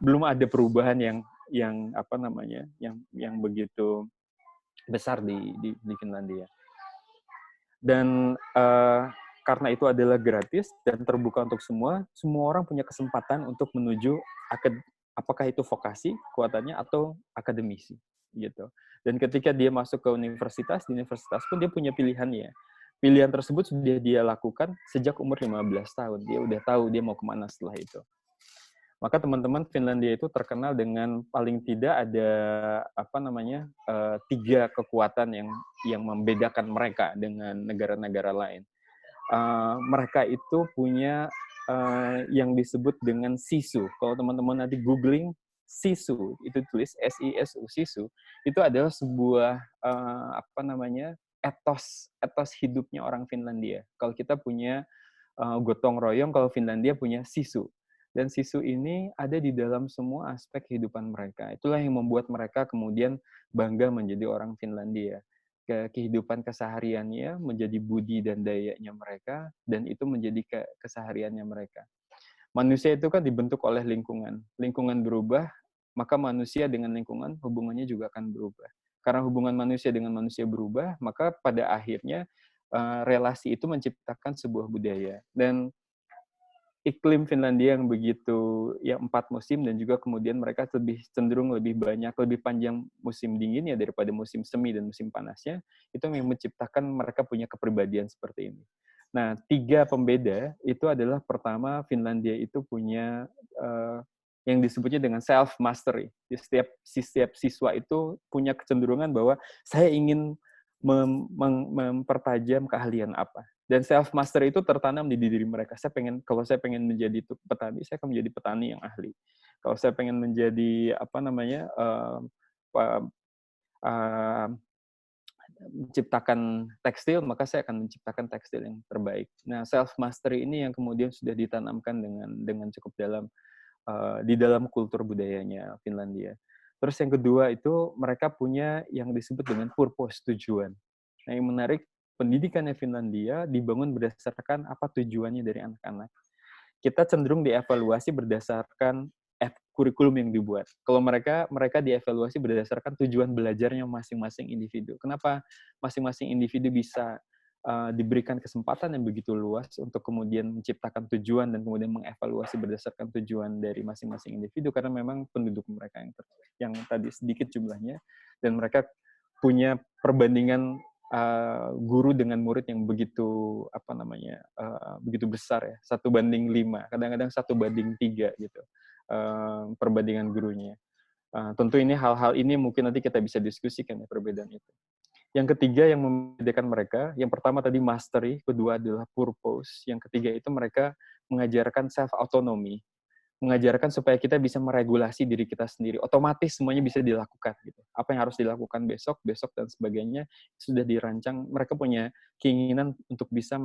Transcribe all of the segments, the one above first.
belum ada perubahan yang apa namanya, yang begitu besar di Finlandia. Dan karena itu adalah gratis dan terbuka untuk semua, semua orang punya kesempatan untuk menuju apakah itu vokasi kuatannya atau akademisi gitu. Dan ketika dia masuk ke universitas, di universitas pun dia punya pilihannya. Pilihan tersebut sudah dia lakukan sejak umur 15 tahun. Dia udah tahu dia mau kemana setelah itu. Maka teman-teman, Finlandia itu terkenal dengan paling tidak ada apa namanya 3 kekuatan yang membedakan mereka dengan negara-negara lain. Mereka itu punya yang disebut dengan sisu. Kalau teman-teman nanti googling sisu, itu tulis SISU, sisu, itu adalah sebuah apa namanya etos hidupnya orang Finlandia. Kalau kita punya gotong royong, kalau Finlandia punya sisu. Dan sisu ini ada di dalam semua aspek kehidupan mereka. Itulah yang membuat mereka kemudian bangga menjadi orang Finlandia. Kehidupan kesehariannya menjadi budi dan dayanya mereka, dan itu menjadi kesehariannya mereka. Manusia itu kan dibentuk oleh lingkungan. Lingkungan berubah, maka manusia dengan lingkungan hubungannya juga akan berubah. Karena hubungan manusia dengan manusia berubah, maka pada akhirnya relasi itu menciptakan sebuah budaya. Dan iklim Finlandia yang begitu ya 4 musim, dan juga kemudian mereka cenderung lebih banyak, lebih panjang musim dinginnya daripada musim semi dan musim panasnya, itu yang menciptakan mereka punya kepribadian seperti ini. Nah, 3 pembeda itu adalah pertama, Finlandia itu punya yang disebutnya dengan self mastery. Setiap siswa itu punya kecenderungan bahwa saya ingin mempertajam keahlian apa. Dan self mastery itu tertanam di diri mereka. Kalau saya pengen menjadi petani, saya akan menjadi petani yang ahli. Kalau saya pengen menjadi apa namanya menciptakan tekstil, maka saya akan menciptakan tekstil yang terbaik. Nah, self mastery ini yang kemudian sudah ditanamkan dengan cukup dalam di dalam kultur budayanya Finlandia. Terus yang kedua itu mereka punya yang disebut dengan purpose, tujuan. Nah, yang menarik, pendidikannya Finlandia dibangun berdasarkan apa tujuannya dari anak-anak. Kita cenderung dievaluasi berdasarkan kurikulum yang dibuat. Kalau mereka dievaluasi berdasarkan tujuan belajarnya masing-masing individu. Kenapa masing-masing individu bisa diberikan kesempatan yang begitu luas untuk kemudian menciptakan tujuan dan kemudian mengevaluasi berdasarkan tujuan dari masing-masing individu, karena memang penduduk mereka yang tadi sedikit jumlahnya, dan mereka punya perbandingan guru dengan murid yang begitu apa namanya begitu besar ya, 1:5, kadang-kadang 1:3 gitu perbandingan gurunya. Tentu ini hal-hal ini mungkin nanti kita bisa diskusikan ya, perbedaan itu. Yang ketiga yang membedakan mereka, yang pertama tadi mastery, kedua adalah purpose, yang ketiga itu mereka mengajarkan self autonomy, mengajarkan supaya kita bisa meregulasi diri kita sendiri. Otomatis semuanya bisa dilakukan gitu. Apa yang harus dilakukan besok dan sebagainya sudah dirancang. Mereka punya keinginan untuk bisa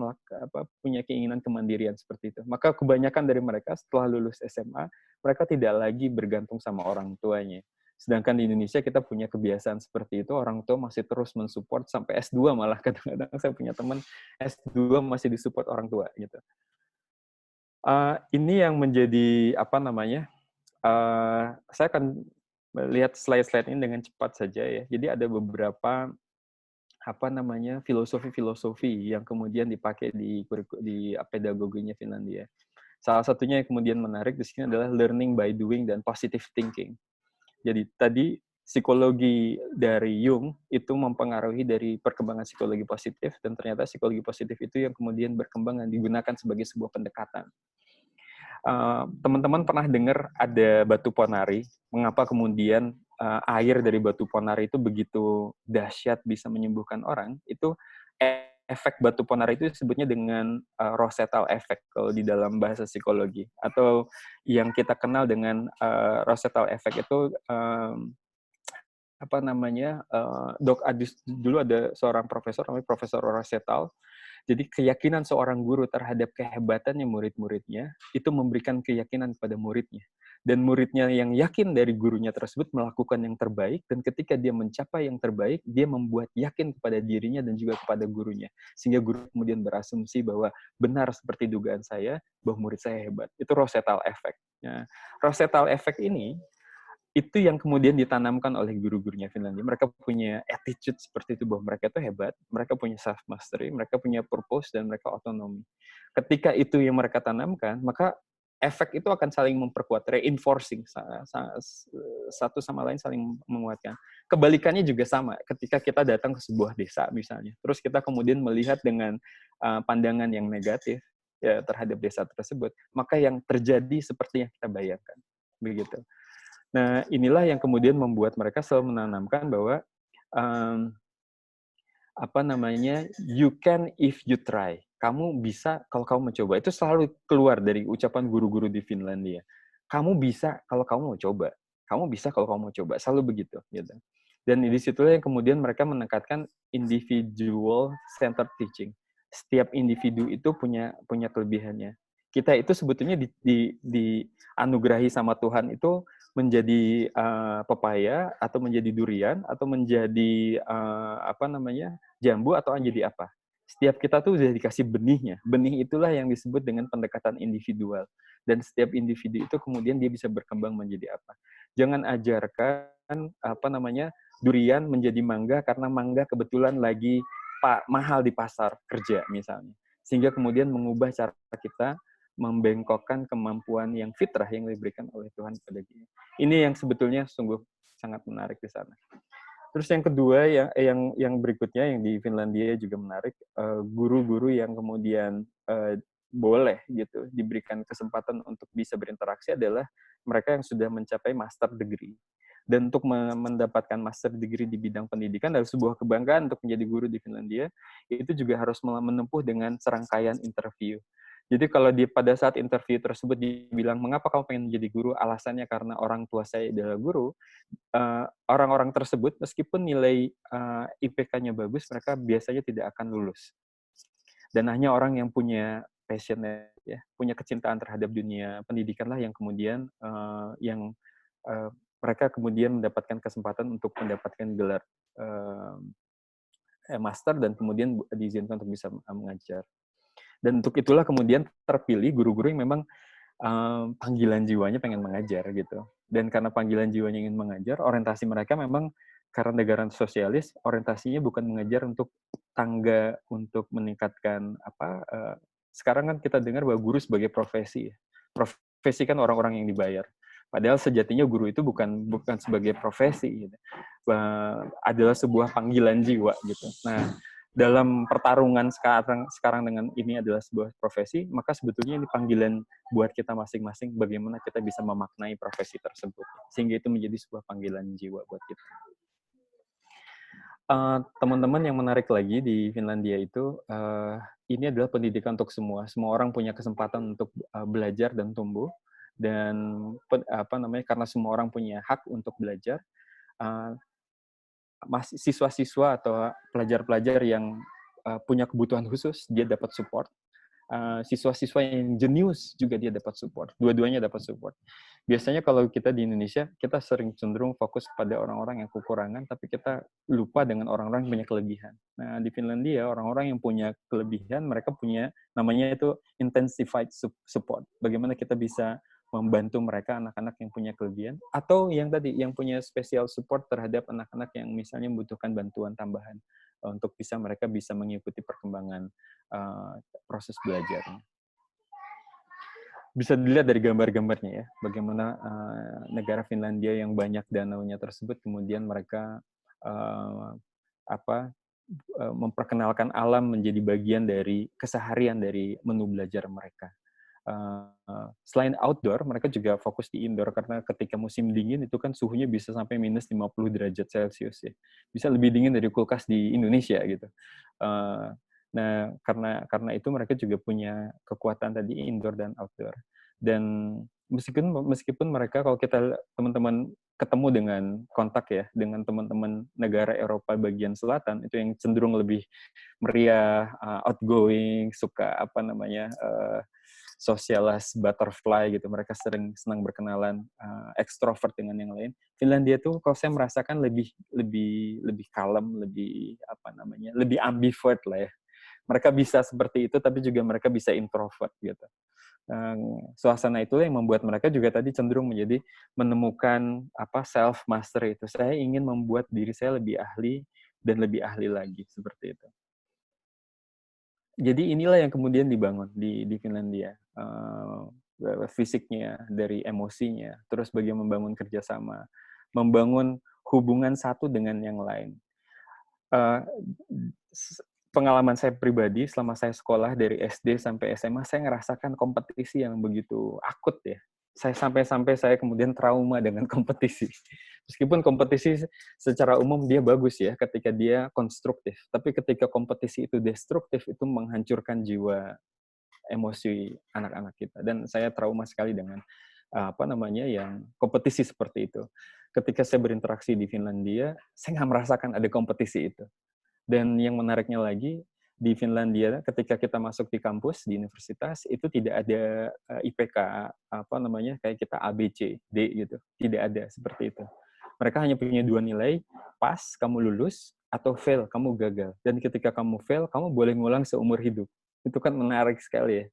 punya keinginan kemandirian seperti itu. Maka kebanyakan dari mereka setelah lulus SMA, mereka tidak lagi bergantung sama orang tuanya. Sedangkan di Indonesia kita punya kebiasaan seperti itu, orang tua masih terus mensupport sampai S2, malah kadang-kadang saya punya teman S2 masih disupport orang tua gitu. Ini yang menjadi apa namanya, saya akan melihat slide-slide ini dengan cepat saja ya. Jadi ada beberapa apa namanya filosofi-filosofi yang kemudian dipakai di pedagoginya Finlandia. Salah satunya yang kemudian menarik di sini adalah learning by doing dan positive thinking. Jadi tadi psikologi dari Jung itu mempengaruhi dari perkembangan psikologi positif, dan ternyata psikologi positif itu yang kemudian berkembang dan digunakan sebagai sebuah pendekatan. Teman-teman pernah dengar ada batu ponari? Mengapa kemudian air dari batu ponari itu begitu dahsyat bisa menyembuhkan orang? Itu efek batu ponari itu disebutnya dengan Rosettal effect kalau di dalam bahasa psikologi, atau yang kita kenal dengan Rosettal effect itu apa namanya dulu ada seorang profesor namanya Profesor Rosettal. Jadi keyakinan seorang guru terhadap kehebatannya murid-muridnya itu memberikan keyakinan pada muridnya. Dan muridnya yang yakin dari gurunya tersebut melakukan yang terbaik, dan ketika dia mencapai yang terbaik, dia membuat yakin kepada dirinya dan juga kepada gurunya. Sehingga guru kemudian berasumsi bahwa benar seperti dugaan saya, bahwa murid saya hebat. Itu Rosettal effect. Nah, Rossetto effect ini itu yang kemudian ditanamkan oleh guru-gurunya Finlandia. Mereka punya attitude seperti itu, bahwa mereka itu hebat, mereka punya self mastery, mereka punya purpose, dan mereka otonomi. Ketika itu yang mereka tanamkan, maka efek itu akan saling memperkuat, reinforcing, satu sama lain saling menguatkan. Kebalikannya juga sama, ketika kita datang ke sebuah desa misalnya, terus kita kemudian melihat dengan pandangan yang negatif ya terhadap desa tersebut, maka yang terjadi seperti yang kita bayangkan, begitu. Nah, inilah yang kemudian membuat mereka selalu menanamkan bahwa um, you can if you try. Kamu bisa kalau kamu mencoba. Itu selalu keluar dari ucapan guru-guru di Finlandia. Kamu bisa kalau kamu mau coba. Kamu bisa kalau kamu mau coba. Selalu begitu. Gitu. Dan di situlah yang kemudian mereka menekankan individual centered teaching. Setiap individu itu punya kelebihannya. Kita itu sebetulnya dianugerahi sama Tuhan itu menjadi pepaya atau menjadi durian atau menjadi jambu atau jadi apa. Setiap kita tuh udah dikasih benihnya. Benih itulah yang disebut dengan pendekatan individual. Dan setiap individu itu kemudian dia bisa berkembang menjadi apa. Jangan ajarkan durian menjadi mangga karena mangga kebetulan lagi mahal di pasar kerja misalnya. Sehingga kemudian mengubah cara kita membengkokkan kemampuan yang fitrah yang diberikan oleh Tuhan pada kita. Ini yang sebetulnya sungguh sangat menarik di sana. Terus yang kedua yang berikutnya yang di Finlandia juga menarik, guru-guru yang kemudian boleh gitu diberikan kesempatan untuk bisa berinteraksi adalah mereka yang sudah mencapai master degree. Dan untuk mendapatkan master degree di bidang pendidikan adalah sebuah kebanggaan untuk menjadi guru di Finlandia. Itu juga harus menempuh dengan serangkaian interview. Jadi kalau pada saat interview tersebut dibilang, mengapa kamu pengen menjadi guru? Alasannya karena orang tua saya adalah guru. Orang-orang tersebut meskipun nilai IPK-nya bagus, mereka biasanya tidak akan lulus. Dan hanya orang yang punya passion ya, punya kecintaan terhadap dunia pendidikan lah yang kemudian mereka kemudian mendapatkan kesempatan untuk mendapatkan gelar master dan kemudian diizinkan untuk bisa mengajar. Dan untuk itulah kemudian terpilih guru-guru yang memang panggilan jiwanya pengen mengajar gitu. Dan karena panggilan jiwanya ingin mengajar, orientasi mereka memang karena negara sosialis, orientasinya bukan mengajar untuk tangga untuk meningkatkan sekarang kan kita dengar bahwa guru sebagai profesi. Profesi kan orang-orang yang dibayar. Padahal sejatinya guru itu bukan sebagai profesi gitu. Adalah sebuah panggilan jiwa gitu. Nah, dalam pertarungan sekarang dengan ini adalah sebuah profesi, maka sebetulnya ini panggilan buat kita masing-masing bagaimana kita bisa memaknai profesi tersebut. Sehingga itu menjadi sebuah panggilan jiwa buat kita. Teman-teman yang menarik lagi di Finlandia itu, ini adalah pendidikan untuk semua. Semua orang punya kesempatan untuk belajar dan tumbuh. Dan karena semua orang punya hak untuk belajar, siswa-siswa atau pelajar-pelajar yang punya kebutuhan khusus, dia dapat support. Siswa-siswa yang jenius juga dia dapat support. Dua-duanya dapat support. Biasanya kalau kita di Indonesia, kita sering cenderung fokus pada orang-orang yang kekurangan, tapi kita lupa dengan orang-orang yang punya kelebihan. Nah, di Finlandia, orang-orang yang punya kelebihan, mereka punya, namanya itu intensified support. Bagaimana kita bisa membantu mereka, anak-anak yang punya kelebihan, atau yang tadi, yang punya special support terhadap anak-anak yang misalnya membutuhkan bantuan tambahan untuk mereka bisa mengikuti perkembangan proses belajarnya. Bisa dilihat dari gambar-gambarnya ya, bagaimana negara Finlandia yang banyak danaunya tersebut, kemudian mereka memperkenalkan alam menjadi bagian dari keseharian dari menu belajar mereka. Selain outdoor, mereka juga fokus di indoor karena ketika musim dingin itu kan suhunya bisa sampai minus 50 derajat Celcius ya. Bisa lebih dingin dari kulkas di Indonesia gitu. Nah, karena itu mereka juga punya kekuatan tadi indoor dan outdoor. Dan meskipun mereka, kalau kita teman-teman ketemu dengan kontak ya dengan teman-teman negara Eropa bagian selatan, itu yang cenderung lebih meriah, outgoing, suka socialist butterfly gitu, mereka senang berkenalan, ekstrovert dengan yang lain. Finlandia tuh kalau saya merasakan lebih kalem, lebih ambivert lah ya. Mereka bisa seperti itu, tapi juga mereka bisa introvert gitu. suasana itu yang membuat mereka juga tadi cenderung menjadi menemukan self mastery itu. Saya ingin membuat diri saya lebih ahli dan lebih ahli lagi seperti itu. Jadi inilah yang kemudian dibangun di Finlandia. Fisiknya, dari emosinya, terus bagaimana membangun kerjasama, membangun hubungan satu dengan yang lain. Pengalaman saya pribadi selama saya sekolah dari SD sampai SMA, saya ngerasakan kompetisi yang begitu akut ya. Sampai saya kemudian trauma dengan kompetisi. Meskipun kompetisi secara umum dia bagus ya ketika dia konstruktif, tapi ketika kompetisi itu destruktif, itu menghancurkan jiwa emosi anak-anak kita. Dan saya trauma sekali dengan yang kompetisi seperti itu. Ketika saya berinteraksi di Finlandia, saya nggak merasakan ada kompetisi itu. Dan yang menariknya lagi, di Finlandia ketika kita masuk di kampus, di universitas, itu tidak ada IPK, kayak kita A, B, C, D gitu. Tidak ada seperti itu. Mereka hanya punya 2 nilai, pas, kamu lulus, atau fail, kamu gagal. Dan ketika kamu fail, kamu boleh ngulang seumur hidup. Itu kan menarik sekali ya.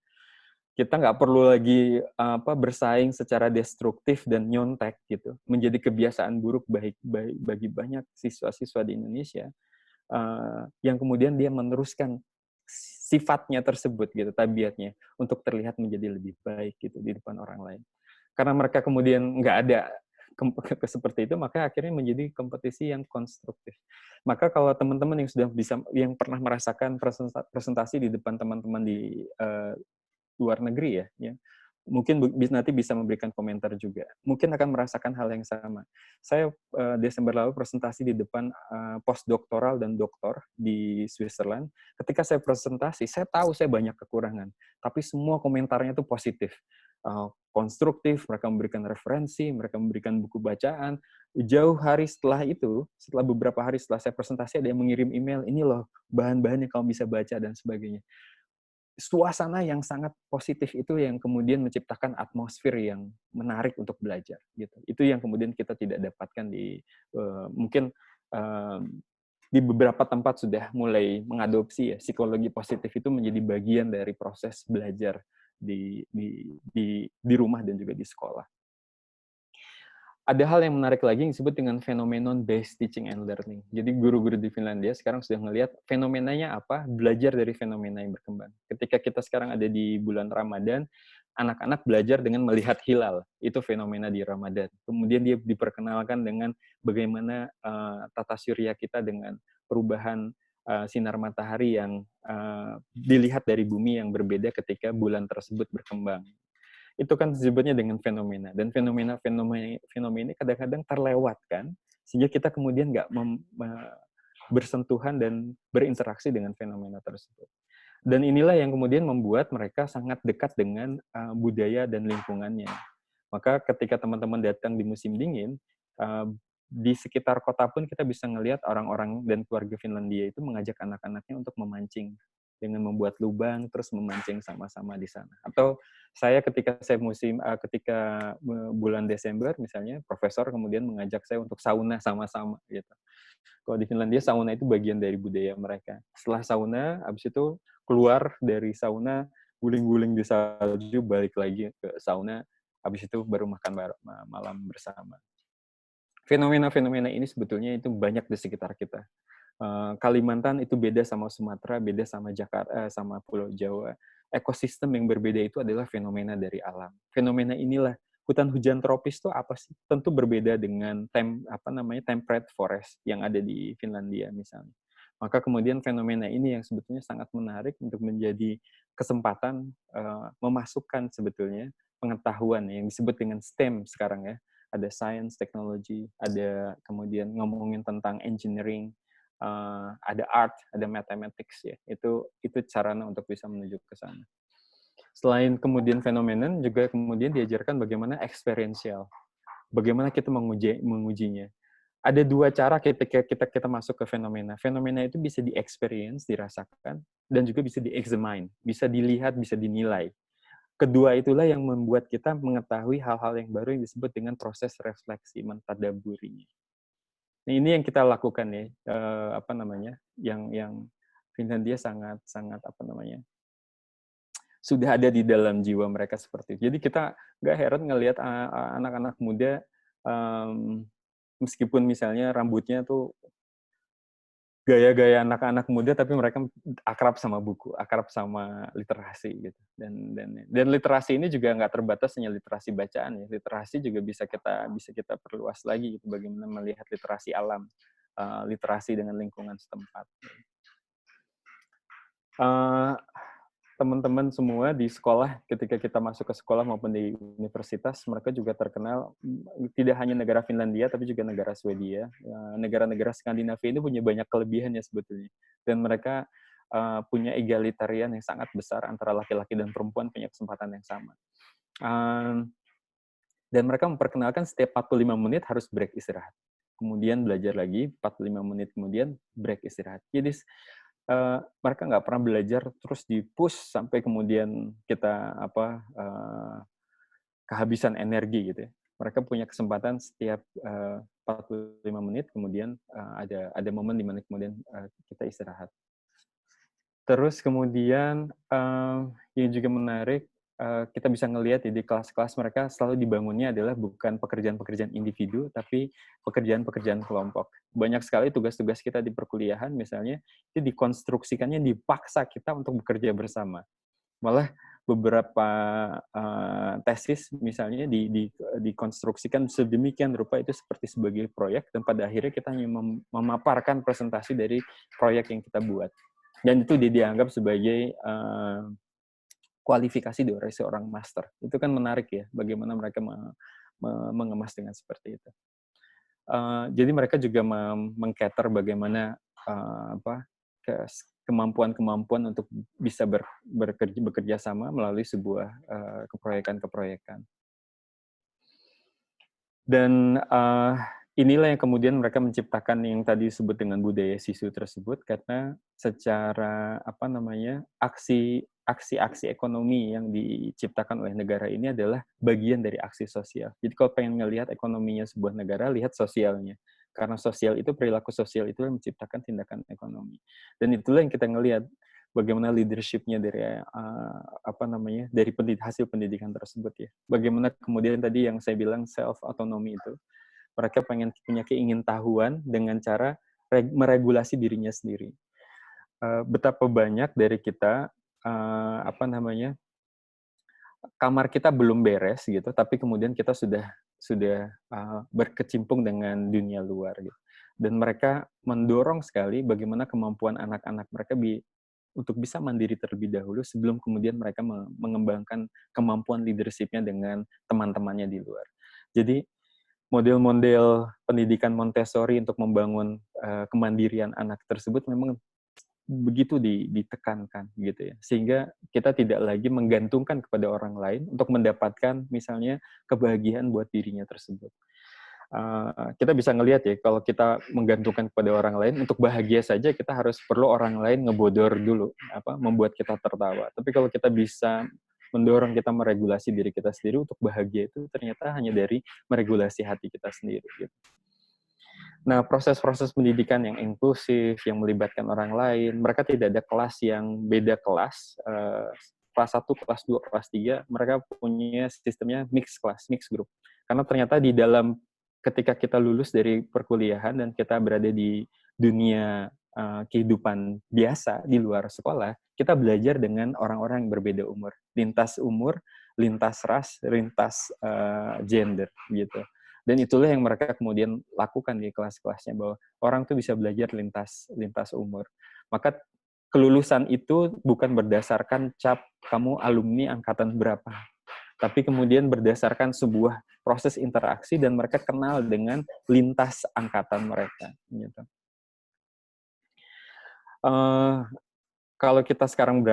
Kita nggak perlu lagi bersaing secara destruktif dan nyontek gitu, menjadi kebiasaan buruk bagi banyak siswa-siswa di Indonesia yang kemudian dia meneruskan sifatnya tersebut gitu, tabiatnya untuk terlihat menjadi lebih baik gitu di depan orang lain. Karena mereka kemudian nggak ada seperti itu, maka akhirnya menjadi kompetisi yang konstruktif. Maka kalau teman-teman yang pernah merasakan presentasi di depan teman-teman di luar negeri ya, mungkin nanti bisa memberikan komentar juga. Mungkin akan merasakan hal yang sama. Saya Desember lalu presentasi di depan postdoktoral dan doktor di Switzerland. Ketika saya presentasi, saya tahu saya banyak kekurangan, tapi semua komentarnya itu positif. Konstruktif, mereka memberikan referensi, mereka memberikan buku bacaan. Jauh hari setelah itu, setelah beberapa hari setelah saya presentasi, ada yang mengirim email, ini loh bahan-bahan yang kamu bisa baca dan sebagainya. Suasana yang sangat positif itu yang kemudian menciptakan atmosfer yang menarik untuk belajar gitu. Itu yang kemudian kita tidak dapatkan di mungkin di beberapa tempat sudah mulai mengadopsi ya psikologi positif itu menjadi bagian dari proses belajar di rumah dan juga di sekolah. Ada hal yang menarik lagi yang disebut dengan phenomenon based teaching and learning. Jadi guru-guru di Finlandia sekarang sudah melihat fenomenanya apa, belajar dari fenomena yang berkembang. Ketika kita sekarang ada di bulan Ramadan, anak-anak belajar dengan melihat hilal. Itu fenomena di Ramadan. Kemudian dia diperkenalkan dengan bagaimana tata surya kita dengan perubahan sinar matahari yang dilihat dari bumi yang berbeda ketika bulan tersebut berkembang. Itu kan disebutnya dengan fenomena, dan fenomena ini kadang-kadang terlewatkan sehingga kita kemudian nggak bersentuhan dan berinteraksi dengan fenomena tersebut. Dan inilah yang kemudian membuat mereka sangat dekat dengan budaya dan lingkungannya. Maka ketika teman-teman datang di musim dingin, di sekitar kota pun kita bisa ngelihat orang-orang dan keluarga Finlandia itu mengajak anak-anaknya untuk memancing dengan membuat lubang terus memancing sama-sama di sana. Atau saya ketika bulan Desember misalnya, profesor kemudian mengajak saya untuk sauna sama-sama gitu. Kalau di Finlandia sauna itu bagian dari budaya mereka. Setelah sauna, habis itu keluar dari sauna, guling-guling di salju, balik lagi ke sauna, habis itu baru makan malam bersama. Fenomena-fenomena ini sebetulnya itu banyak di sekitar kita. Kalimantan itu beda sama Sumatera, beda sama Jakarta, sama Pulau Jawa. Ekosistem yang berbeda itu adalah fenomena dari alam. Fenomena inilah hutan hujan tropis itu apa sih? Tentu berbeda dengan temperate forest yang ada di Finlandia misalnya. Maka kemudian fenomena ini yang sebetulnya sangat menarik untuk menjadi kesempatan memasukkan sebetulnya pengetahuan yang disebut dengan STEM sekarang ya. Ada science, technology, ada kemudian ngomongin tentang engineering, ada art, ada mathematics ya. Itu sarana untuk bisa menuju ke sana. Selain kemudian fenomenon, juga kemudian diajarkan bagaimana experiential. Bagaimana kita mengujinya. Ada 2 cara ketika kita masuk ke fenomena. Fenomena itu bisa di-experience, dirasakan, dan juga bisa di-examine, bisa dilihat, bisa dinilai. Kedua itulah yang membuat kita mengetahui hal-hal yang baru yang disebut dengan proses refleksi, mentadaburinya. Nah, ini yang kita lakukan ya, yang Finlandia sangat sudah ada di dalam jiwa mereka seperti itu. Jadi kita nggak heran ngelihat anak-anak muda, meskipun misalnya rambutnya tuh gaya-gaya anak-anak muda, tapi mereka akrab sama buku, akrab sama literasi gitu. Dan literasi ini juga nggak terbatas hanya literasi bacaan ya. Literasi juga bisa kita perluas lagi gitu, bagaimana melihat literasi alam, literasi dengan lingkungan setempat. Teman-teman semua di sekolah, ketika kita masuk ke sekolah maupun di universitas, mereka juga terkenal tidak hanya negara Finlandia, tapi juga negara Swedia. Negara-negara Skandinavia ini punya banyak kelebihan ya sebetulnya. Dan mereka punya egalitarian yang sangat besar antara laki-laki dan perempuan punya kesempatan yang sama. Dan mereka memperkenalkan setiap 45 menit harus break istirahat. Kemudian belajar lagi, 45 menit kemudian break istirahat. Jadi mereka nggak pernah belajar terus di-push sampai kemudian kita kehabisan energi gitu ya. Mereka punya kesempatan setiap 45 menit, kemudian ada momen di mana kemudian kita istirahat. Terus kemudian yang juga menarik, kita bisa ngelihat di kelas-kelas mereka selalu dibangunnya adalah bukan pekerjaan-pekerjaan individu, tapi pekerjaan-pekerjaan kelompok. Banyak sekali tugas-tugas kita di perkuliahan misalnya, itu dikonstruksikannya, dipaksa kita untuk bekerja bersama. Malah beberapa tesis misalnya dikonstruksikan sedemikian rupa itu seperti sebagai proyek, dan pada akhirnya kita hanya memaparkan presentasi dari proyek yang kita buat. Dan itu dianggap sebagai kualifikasi dari seorang master. Itu kan menarik ya, bagaimana mereka mengemas dengan seperti itu. Jadi mereka juga meng-cater bagaimana kemampuan-kemampuan untuk bisa bekerja sama melalui sebuah keproyekan-keproyekan. Dan inilah yang kemudian mereka menciptakan yang tadi disebut dengan budaya sisu tersebut, karena secara aksi-aksi ekonomi yang diciptakan oleh negara ini adalah bagian dari aksi sosial. Jadi kalau pengen ngelihat ekonominya sebuah negara, lihat sosialnya. Karena sosial itu, perilaku sosial itu yang menciptakan tindakan ekonomi. Dan itulah yang kita ngelihat bagaimana leadership-nya dari dari hasil pendidikan tersebut ya. Bagaimana kemudian tadi yang saya bilang self autonomy itu, mereka pengen punya keingintahuan dengan cara meregulasi dirinya sendiri. Betapa banyak dari kita kamar kita belum beres gitu, tapi kemudian kita sudah berkecimpung dengan dunia luar gitu. Dan mereka mendorong sekali bagaimana kemampuan anak-anak mereka untuk bisa mandiri terlebih dahulu sebelum kemudian mereka mengembangkan kemampuan leadership-nya dengan teman-temannya di luar. Jadi model-model pendidikan Montessori untuk membangun kemandirian anak tersebut memang begitu ditekankan gitu ya, sehingga kita tidak lagi menggantungkan kepada orang lain untuk mendapatkan misalnya kebahagiaan buat dirinya tersebut. Kita bisa ngelihat ya, kalau kita menggantungkan kepada orang lain untuk bahagia saja, kita harus perlu orang lain ngebodor dulu, membuat kita tertawa. Tapi kalau kita bisa mendorong kita meregulasi diri kita sendiri untuk bahagia, itu ternyata hanya dari meregulasi hati kita sendiri gitu. Nah, proses-proses pendidikan yang inklusif, yang melibatkan orang lain, mereka tidak ada kelas yang beda kelas, kelas 1, kelas 2, kelas 3, mereka punya sistemnya mixed class, mixed group. Karena ternyata di dalam, ketika kita lulus dari perkuliahan dan kita berada di dunia kehidupan biasa di luar sekolah, kita belajar dengan orang-orang yang berbeda umur, lintas ras, lintas gender, gitu. Dan itulah yang mereka kemudian lakukan di kelas-kelasnya, bahwa orang tuh bisa belajar lintas umur. Maka kelulusan itu bukan berdasarkan cap kamu alumni angkatan berapa, tapi kemudian berdasarkan sebuah proses interaksi dan mereka kenal dengan lintas angkatan mereka. Gitu. Kalau kita sekarang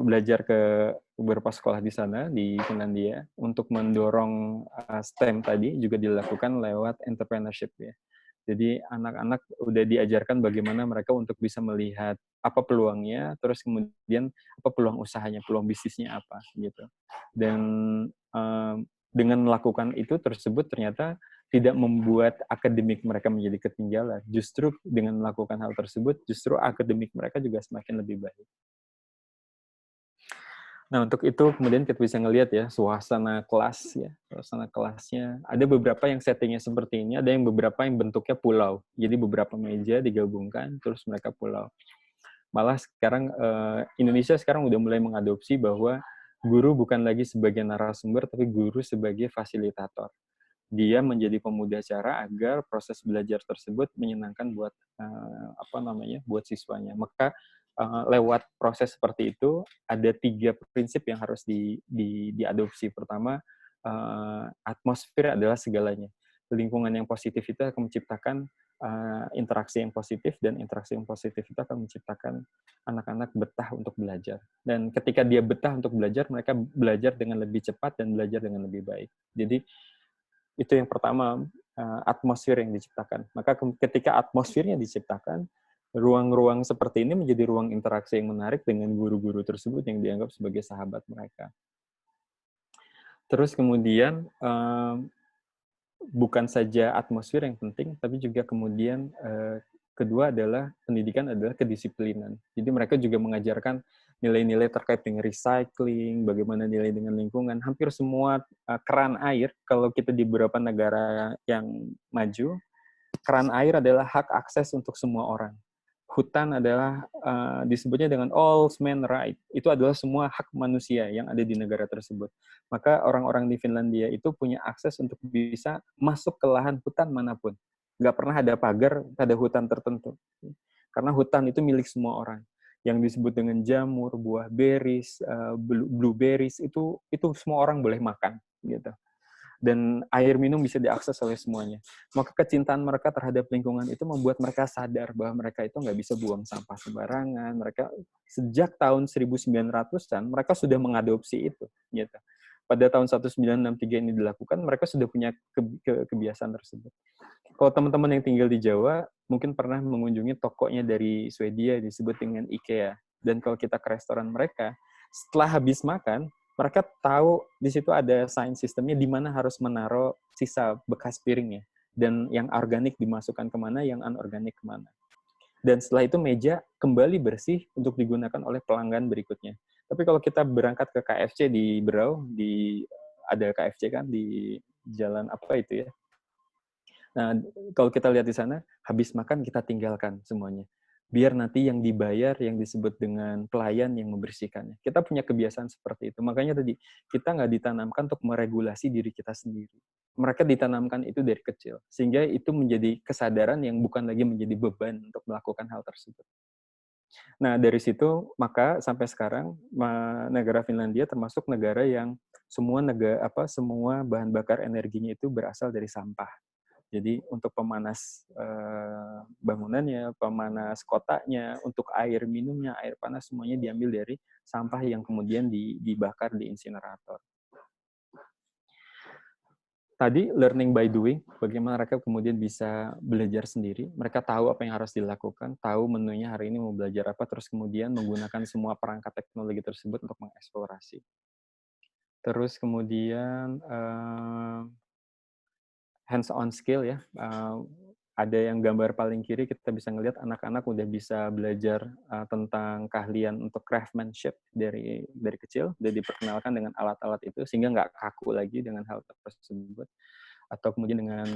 belajar ke beberapa sekolah di sana, di Finlandia, untuk mendorong STEM tadi juga dilakukan lewat entrepreneurship ya. Jadi anak-anak udah diajarkan bagaimana mereka untuk bisa melihat apa peluangnya, terus kemudian apa peluang usahanya, peluang bisnisnya apa gitu. Dan dengan melakukan itu tersebut ternyata tidak membuat akademik mereka menjadi ketinggalan. Justru dengan melakukan hal tersebut, justru akademik mereka juga semakin lebih baik. Nah, untuk itu kemudian kita bisa ngelihat ya suasana kelas ya, suasana kelasnya. Ada beberapa yang settingnya seperti ini, ada yang beberapa yang bentuknya pulau. Jadi beberapa meja digabungkan, terus mereka pulau. Malah sekarang Indonesia sekarang udah mulai mengadopsi bahwa guru bukan lagi sebagai narasumber, tapi guru sebagai fasilitator. Dia menjadi pemudacara agar proses belajar tersebut menyenangkan buat buat siswanya. Maka lewat proses seperti itu ada 3 prinsip yang harus diadopsi. Pertama, atmosfer adalah segalanya. Lingkungan yang positif itu akan menciptakan interaksi yang positif, dan interaksi yang positif itu akan menciptakan anak-anak betah untuk belajar. Dan ketika dia betah untuk belajar, mereka belajar dengan lebih cepat dan belajar dengan lebih baik. Jadi itu yang pertama, atmosfer yang diciptakan. Maka ketika atmosfernya diciptakan, ruang-ruang seperti ini menjadi ruang interaksi yang menarik dengan guru-guru tersebut yang dianggap sebagai sahabat mereka. Terus kemudian, bukan saja atmosfer yang penting, tapi juga kemudian kedua adalah pendidikan adalah kedisiplinan. Jadi mereka juga mengajarkan nilai-nilai terkait dengan recycling, bagaimana nilai dengan lingkungan. Hampir semua keran air, kalau kita di beberapa negara yang maju, keran air adalah hak akses untuk semua orang. Hutan adalah disebutnya dengan all men right. Itu adalah semua hak manusia yang ada di negara tersebut. Maka orang-orang di Finlandia itu punya akses untuk bisa masuk ke lahan hutan manapun. Nggak pernah ada pagar pada hutan tertentu. Karena hutan itu milik semua orang. Yang disebut dengan jamur, buah berries, blueberries, itu semua orang boleh makan. Gitu. Dan air minum bisa diakses oleh semuanya. Maka kecintaan mereka terhadap lingkungan itu membuat mereka sadar bahwa mereka itu nggak bisa buang sampah sembarangan. Mereka sejak tahun 1900-an mereka sudah mengadopsi itu. Gitu. Pada tahun 1963 ini dilakukan, mereka sudah punya kebiasaan tersebut. Kalau teman-teman yang tinggal di Jawa, mungkin pernah mengunjungi tokonya dari Swedia disebut dengan IKEA. Dan kalau kita ke restoran mereka, setelah habis makan, mereka tahu di situ ada sign sistemnya di mana harus menaruh sisa bekas piringnya. Dan yang organik dimasukkan kemana, yang anorganik kemana. Dan setelah itu meja kembali bersih untuk digunakan oleh pelanggan berikutnya. Tapi kalau kita berangkat ke KFC di Berau, ada KFC kan di jalan apa itu ya. Nah, kalau kita lihat di sana, habis makan kita tinggalkan semuanya. Biar nanti yang dibayar, yang disebut dengan pelayan yang membersihkannya. Kita punya kebiasaan seperti itu. Makanya tadi, kita nggak ditanamkan untuk meregulasi diri kita sendiri. Mereka ditanamkan itu dari kecil. Sehingga itu menjadi kesadaran yang bukan lagi menjadi beban untuk melakukan hal tersebut. Nah, dari situ, maka sampai sekarang, negara Finlandia termasuk negara yang semua bahan bakar energinya itu berasal dari sampah. Jadi untuk pemanas bangunannya, pemanas kotanya, untuk air minumnya, air panas, semuanya diambil dari sampah yang kemudian dibakar di insinerator. Tadi learning by doing, bagaimana mereka kemudian bisa belajar sendiri. Mereka tahu apa yang harus dilakukan, tahu menunya hari ini mau belajar apa, terus kemudian menggunakan semua perangkat teknologi tersebut untuk mengeksplorasi. Terus kemudian hands-on skill ya. Ada yang gambar paling kiri, kita bisa ngelihat anak-anak udah bisa belajar tentang keahlian untuk craftsmanship dari kecil, udah diperkenalkan dengan alat-alat itu, sehingga nggak kaku lagi dengan hal tersebut. Atau kemudian dengan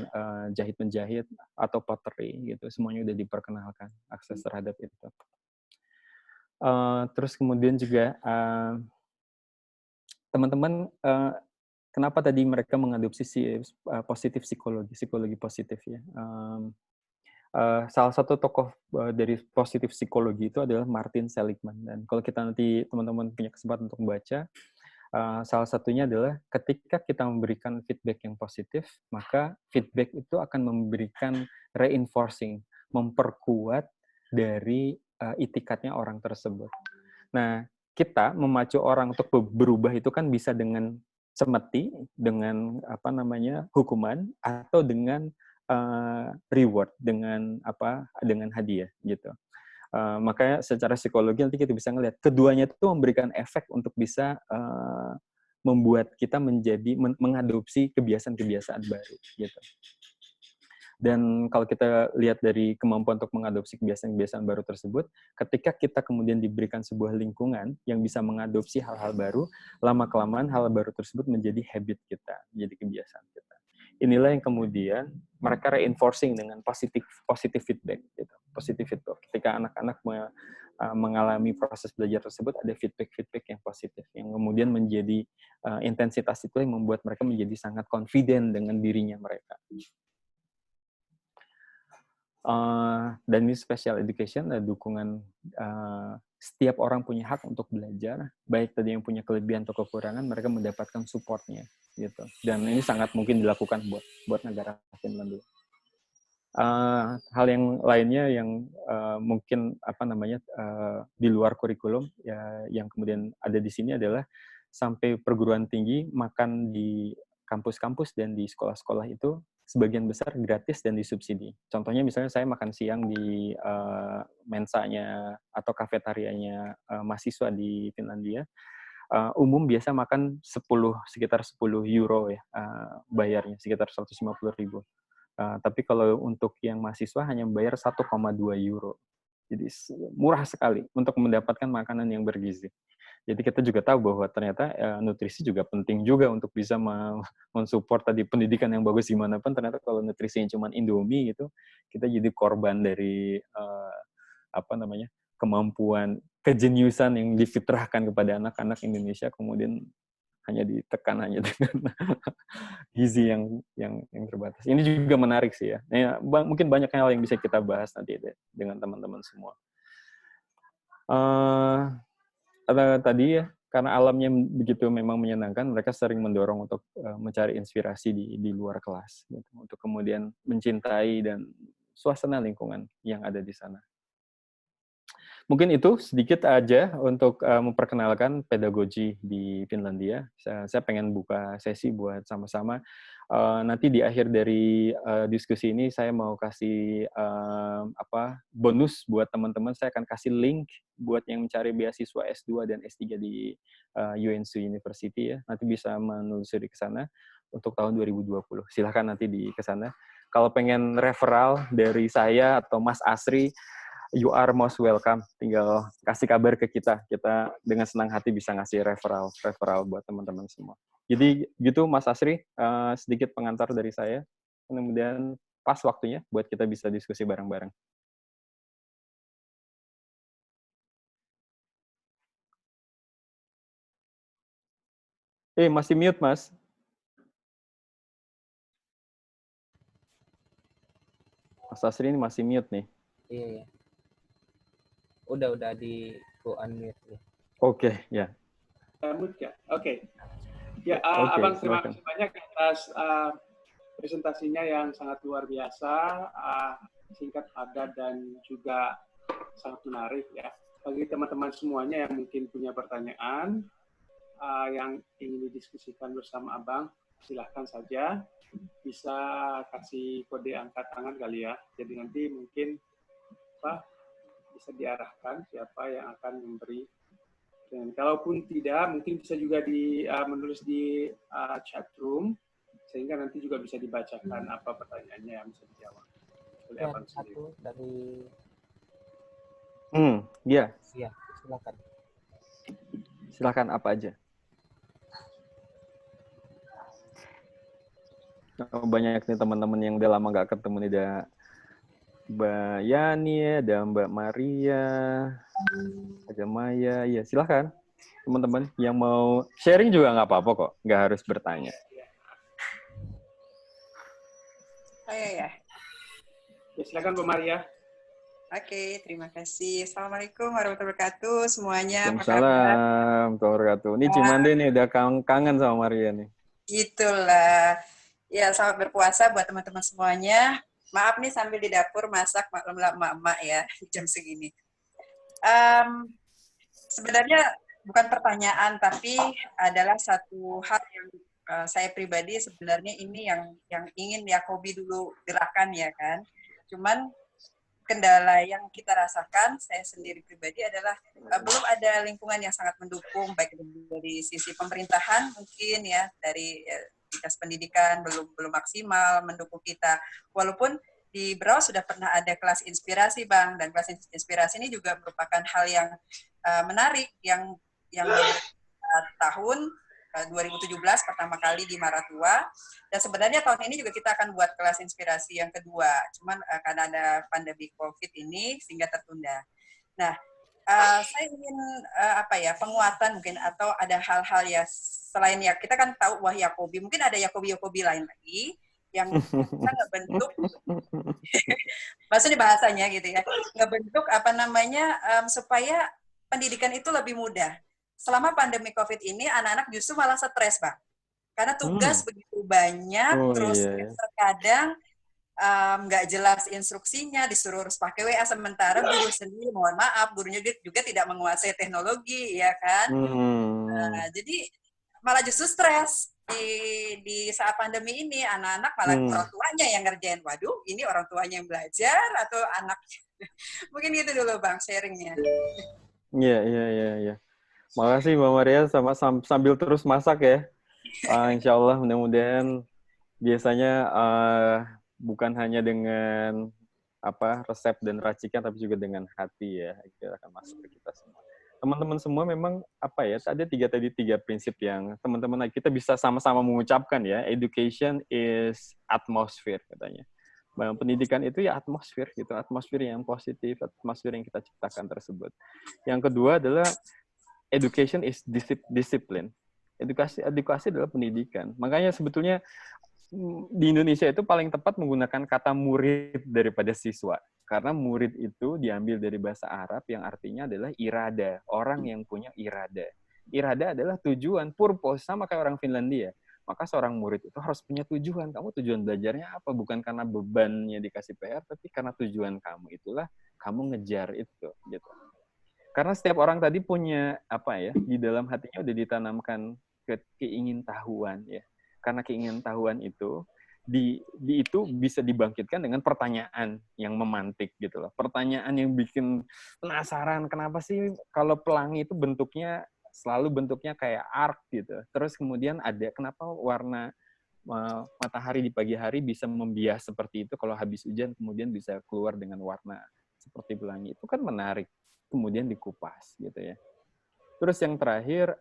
jahit-menjahit, atau pottery, gitu. Semuanya udah diperkenalkan, akses terhadap itu. Terus kemudian juga teman-teman, kenapa tadi mereka mengadopsi positif psikologi positif ya. Salah satu tokoh dari positif psikologi itu adalah Martin Seligman. Dan kalau kita nanti teman-teman punya kesempatan untuk membaca, salah satunya adalah ketika kita memberikan feedback yang positif, maka feedback itu akan memberikan reinforcing, memperkuat dari itikadnya orang tersebut. Nah, kita memacu orang untuk berubah itu kan bisa dengan cemeti, dengan hukuman, atau dengan reward, dengan hadiah gitu. Makanya secara psikologi nanti kita bisa ngelihat keduanya itu memberikan efek untuk bisa membuat kita menjadi mengadopsi kebiasaan-kebiasaan baru gitu. Dan kalau kita lihat dari kemampuan untuk mengadopsi kebiasaan-kebiasaan baru tersebut, ketika kita kemudian diberikan sebuah lingkungan yang bisa mengadopsi hal-hal baru, lama-kelamaan hal baru tersebut menjadi habit kita, menjadi kebiasaan kita. Inilah yang kemudian mereka reinforcing dengan positive feedback. Gitu. Positive feedback. Ketika anak-anak mengalami proses belajar tersebut, ada feedback yang positif, yang kemudian menjadi intensitas itu yang membuat mereka menjadi sangat confident dengan dirinya mereka. Dan ini special education, dukungan setiap orang punya hak untuk belajar, baik tadi yang punya kelebihan atau kekurangan, mereka mendapatkan supportnya, gitu. Dan ini sangat mungkin dilakukan buat negara Finlandia. Hal yang lainnya yang mungkin di luar kurikulum ya, yang kemudian ada di sini adalah sampai perguruan tinggi makan di kampus-kampus dan di sekolah-sekolah itu sebagian besar gratis dan disubsidi. Contohnya misalnya saya makan siang di mensanya atau kafetarianya mahasiswa di Finlandia, umum biasa makan sekitar 10 euro ya, bayarnya sekitar 150.000. Tapi kalau untuk yang mahasiswa hanya membayar 1,2 euro. Jadi murah sekali untuk mendapatkan makanan yang bergizi. Jadi kita juga tahu bahwa ternyata nutrisi juga penting juga untuk bisa mensupport tadi pendidikan yang bagus gimana pun, ternyata kalau nutrisinya cuma Indomie gitu, kita jadi korban dari kemampuan kejeniusan yang difitrahkan kepada anak-anak Indonesia, kemudian hanya ditekan hanya dengan gizi yang terbatas. Ini juga menarik sih ya. Mungkin banyak hal yang bisa kita bahas nanti dengan teman-teman semua. Tadi ya, karena alamnya begitu memang menyenangkan, mereka sering mendorong untuk mencari inspirasi di luar kelas, gitu, untuk kemudian mencintai dan suasana lingkungan yang ada di sana. Mungkin itu sedikit aja untuk memperkenalkan pedagogi di Finlandia. Saya pengen buka sesi buat sama-sama. Nanti di akhir dari diskusi ini saya mau kasih bonus buat teman-teman. Saya akan kasih link buat yang mencari beasiswa S2 dan S3 di UNC University ya. Nanti bisa menelusuri ke sana untuk tahun 2020. Silahkan nanti ke sana. Kalau pengen referral dari saya atau Mas Asri, you are most welcome. Tinggal kasih kabar ke kita. Kita dengan senang hati bisa ngasih referral buat teman-teman semua. Jadi gitu Mas Asri, sedikit pengantar dari saya. Kemudian pas waktunya buat kita bisa diskusi bareng-bareng. Masih mute, Mas. Mas Asri ini masih mute nih. Iya. Udah di go unmute ya. Oke, ya. Mute ya. Oke. Ya, Abang terima kasih banyak atas presentasinya yang sangat luar biasa, singkat, padat, dan juga sangat menarik ya. Bagi teman-teman semuanya yang mungkin punya pertanyaan yang ingin didiskusikan bersama Abang, silahkan saja. Bisa kasih kode angkat tangan kali ya. Jadi nanti mungkin bisa diarahkan siapa yang akan memberi. Dan kalaupun tidak, mungkin bisa juga menulis di chat room, sehingga nanti juga bisa dibacakan apa pertanyaannya yang bisa dijawab oleh Abang sendiri. Satu dari... Iya. Iya, silakan. Silakan apa aja. Banyak nih teman-teman yang udah lama nggak ketemu nih, ada Mbak Yani, ada Mbak Maria, ada Maya. Ya silakan teman-teman yang mau sharing juga nggak apa-apa kok, nggak harus bertanya. Saya ya. Ya silakan Mbak Maria. Oke, terima kasih. Assalamualaikum warahmatullahi wabarakatuh semuanya. Waalaikumsalam warahmatullahi wabarakatuh. Ini Cimande nih udah kangen sama Maria nih. Itulah. Ya, selamat berpuasa buat teman-teman semuanya. Maaf nih sambil di dapur masak, maklumlah emak-emak ya jam segini. Sebenarnya bukan pertanyaan, tapi adalah satu hal yang saya pribadi sebenarnya ini yang ingin Yakobi dulu gerakan ya kan. Cuman kendala yang kita rasakan, saya sendiri pribadi adalah belum ada lingkungan yang sangat mendukung, baik dari sisi pemerintahan mungkin ya, dari dinas pendidikan belum maksimal mendukung kita. Walaupun di Brau sudah pernah ada kelas inspirasi, Bang, dan kelas inspirasi ini juga merupakan hal yang menarik yang tahun 2017 pertama kali di Maratua, dan sebenarnya tahun ini juga kita akan buat kelas inspirasi yang kedua, cuman karena ada pandemi COVID ini sehingga tertunda. Nah, saya ingin penguatan mungkin, atau ada hal-hal ya selain ya kita kan tahu wah Yakobi, mungkin ada Yakobi lain lagi yang bisa ngebentuk maksudnya bahasanya gitu ya, ngebentuk supaya pendidikan itu lebih mudah. Selama pandemi COVID ini, anak-anak justru malah stres, Bang. Karena tugas begitu banyak, terus terkadang nggak jelas instruksinya, disuruh harus pakai WA, sementara guru sendiri, mohon maaf, gurunya juga tidak menguasai teknologi, ya kan? Jadi malah justru stres di saat pandemi ini, anak-anak malah orang tuanya yang ngerjain. Waduh, ini orang tuanya yang belajar atau anak? Mungkin itu dulu, Bang, sharingnya. Iya. Makasih Mbak Maria, sambil terus masak ya. Insya Allah mudah-mudahan biasanya bukan hanya dengan resep dan racikan, tapi juga dengan hati ya. Kita akan masuk ke kita semua. Teman-teman semua memang ada tiga prinsip yang teman-teman kita bisa sama-sama mengucapkan ya. Education is atmosphere katanya. Pendidikan itu ya atmosfer gitu, atmosfer yang positif, atmosfer yang kita ciptakan tersebut. Yang kedua adalah education is discipline. Edukasi adalah pendidikan. Makanya sebetulnya di Indonesia itu paling tepat menggunakan kata murid daripada siswa. Karena murid itu diambil dari bahasa Arab yang artinya adalah irada. Orang yang punya irada. Irada adalah tujuan, purpose, sama kayak orang Finlandia. Maka seorang murid itu harus punya tujuan. Kamu tujuan belajarnya apa? Bukan karena bebannya dikasih PR, tapi karena tujuan kamu. Itulah kamu ngejar itu. Gitu. Karena setiap orang tadi punya di dalam hatinya udah ditanamkan keingintahuan ya. Karena keingintahuan itu itu bisa dibangkitkan dengan pertanyaan yang memantik gitu loh. Pertanyaan yang bikin penasaran, kenapa sih kalau pelangi itu selalu bentuknya kayak arc gitu. Terus kemudian kenapa warna matahari di pagi hari bisa membias seperti itu, kalau habis hujan kemudian bisa keluar dengan warna seperti pelangi. Itu kan menarik. Kemudian dikupas gitu ya. Terus yang terakhir,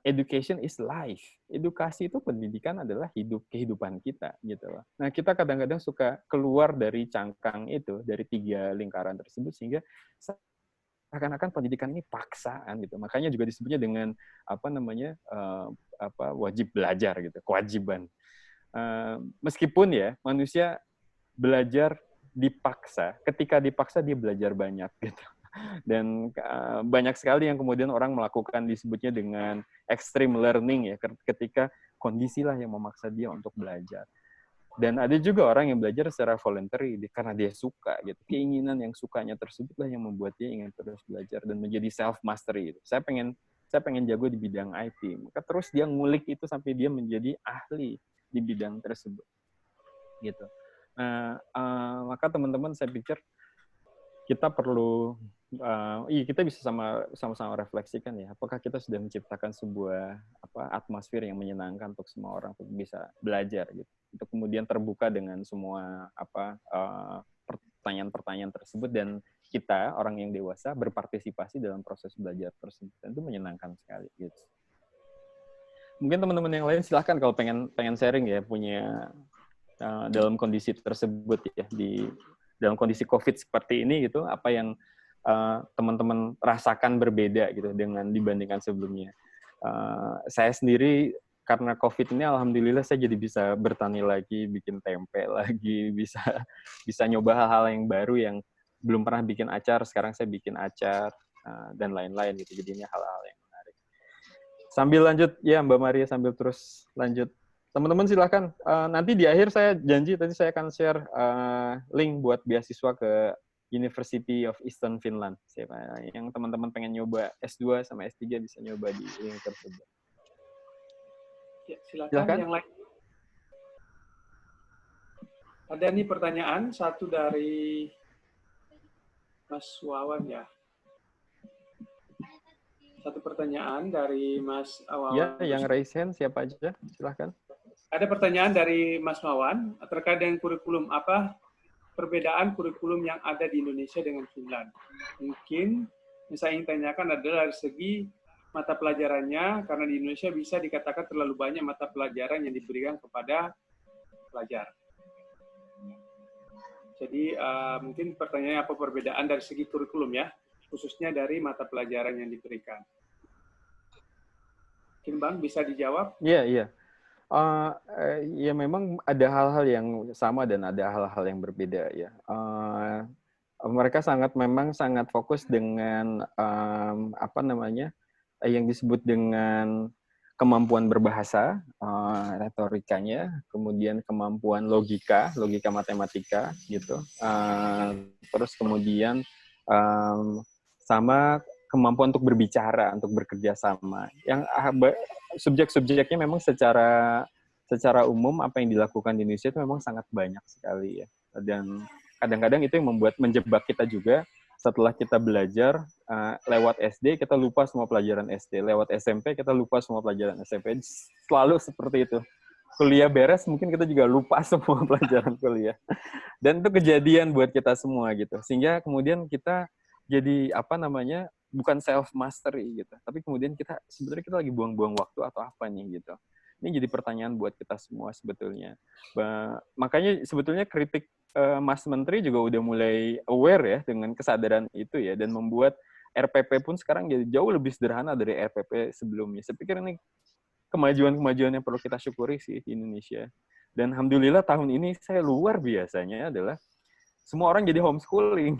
education is life. Edukasi itu, pendidikan adalah kehidupan kita gitu loh. Nah, kita kadang-kadang suka keluar dari cangkang itu, dari 3 lingkaran tersebut, sehingga seakan-akan pendidikan ini paksaan gitu. Makanya juga disebutnya dengan wajib belajar gitu, kewajiban. Meskipun ya manusia belajar dipaksa, ketika dipaksa dia belajar banyak gitu. Dan banyak sekali yang kemudian orang melakukan disebutnya dengan extreme learning ya, ketika kondisilah yang memaksa dia untuk belajar. Dan ada juga orang yang belajar secara voluntary karena dia suka gitu. Keinginan yang sukanya tersebutlah yang membuat dia ingin terus belajar dan menjadi self mastery gitu. Saya pengen jago di bidang IT, maka terus dia ngulik itu sampai dia menjadi ahli di bidang tersebut gitu. Nah, maka teman-teman saya pikir kita perlu kita bisa sama-sama refleksikan ya, apakah kita sudah menciptakan sebuah atmosfer yang menyenangkan untuk semua orang untuk bisa belajar gitu, untuk kemudian terbuka dengan semua pertanyaan-pertanyaan tersebut, dan kita orang yang dewasa berpartisipasi dalam proses belajar tersebut, dan itu menyenangkan sekali gitu. Mungkin teman-teman yang lain silahkan kalau pengen sharing ya, punya dalam kondisi tersebut ya, dalam kondisi COVID seperti ini gitu, apa yang teman-teman rasakan berbeda gitu dibandingkan sebelumnya. Saya sendiri karena COVID ini alhamdulillah saya jadi bisa bertani lagi, bikin tempe lagi, bisa nyoba hal-hal yang baru yang belum pernah bikin acar, sekarang saya bikin acar dan lain-lain gitu. Jadinya hal-hal yang menarik. Sambil lanjut ya Mbak Maria, sambil terus lanjut. Teman-teman silakan. Nanti di akhir saya janji tadi saya akan share link buat beasiswa ke University of Eastern Finland. Siapa yang teman-teman pengen nyoba S2 sama S3 bisa nyoba di link tersebut. Ya, silakan. Yang lain. Ada nih pertanyaan, satu dari Mas Wawan ya. Satu pertanyaan dari Mas Wawan. Ya, yang raise hand siapa aja? Silakan. Ada pertanyaan dari Mas Wawan terkait dengan kurikulum. Apa perbedaan kurikulum yang ada di Indonesia dengan Finland. Mungkin yang saya ingin tanyakan adalah dari segi mata pelajarannya, karena di Indonesia bisa dikatakan terlalu banyak mata pelajaran yang diberikan kepada pelajar. Jadi mungkin pertanyaannya apa perbedaan dari segi kurikulum ya, khususnya dari mata pelajaran yang diberikan. Mungkin Bang bisa dijawab? Iya. Ya memang ada hal-hal yang sama dan ada hal-hal yang berbeda ya. Mereka memang sangat fokus dengan apa namanya yang disebut dengan kemampuan berbahasa, retorikanya, kemudian kemampuan logika matematika gitu. Terus kemudian sama kemampuan untuk berbicara, untuk bekerja sama. Yang subjek-subjeknya memang secara umum apa yang dilakukan di Indonesia itu memang sangat banyak sekali ya. Dan kadang-kadang itu yang menjebak kita juga. Setelah kita belajar lewat SD, kita lupa semua pelajaran SD. Lewat SMP, kita lupa semua pelajaran SMP. Selalu seperti itu. Kuliah beres, mungkin kita juga lupa semua pelajaran kuliah. Dan itu kejadian buat kita semua gitu. Sehingga kemudian kita jadi bukan self mastery gitu. Tapi kemudian sebenarnya kita lagi buang-buang waktu atau apa nih gitu. Ini jadi pertanyaan buat kita semua sebetulnya. Makanya sebetulnya kritik Mas Menteri juga udah mulai aware ya dengan kesadaran itu ya, dan membuat RPP pun sekarang jadi jauh lebih sederhana dari RPP sebelumnya. Saya pikir ini kemajuan-kemajuan yang perlu kita syukuri sih di Indonesia. Dan alhamdulillah tahun ini saya luar biasanya adalah semua orang jadi homeschooling.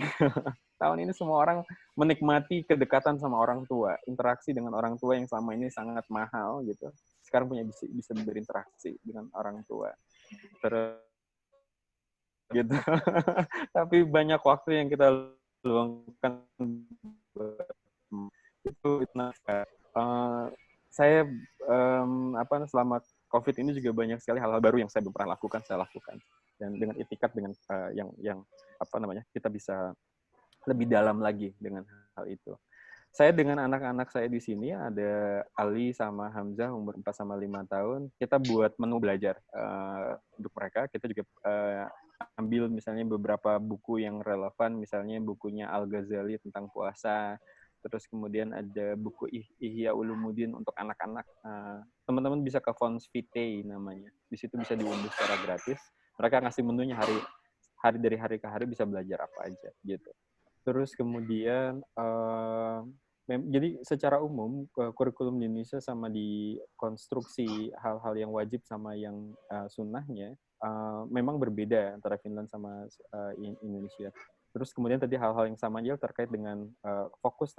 Tahun ini semua orang menikmati kedekatan sama orang tua, interaksi dengan orang tua yang selama ini sangat mahal gitu. Sekarang bisa berinteraksi dengan orang tua. Terus gitu. Tapi banyak waktu yang kita luangkan itu saya selama COVID ini juga banyak sekali hal-hal baru yang saya belum pernah lakukan, dan dengan itikat dengan yang kita bisa lebih dalam lagi dengan hal itu. Saya dengan anak-anak saya di sini, ada Ali sama Hamzah, umur 4 sama 5 tahun, kita buat menu belajar untuk mereka. Kita juga ambil misalnya beberapa buku yang relevan, misalnya bukunya Al-Ghazali tentang puasa, terus kemudian ada buku Ihya Ulumuddin untuk anak-anak. Teman-teman bisa ke Fons Vitae namanya. Di situ bisa diunduh secara gratis. Mereka ngasih menunya dari hari ke hari bisa belajar apa aja gitu. Terus kemudian, jadi secara umum kurikulum di Indonesia sama di konstruksi hal-hal yang wajib sama yang sunnahnya memang berbeda antara Finland sama Indonesia. Terus kemudian tadi hal-hal yang sama aja terkait dengan fokus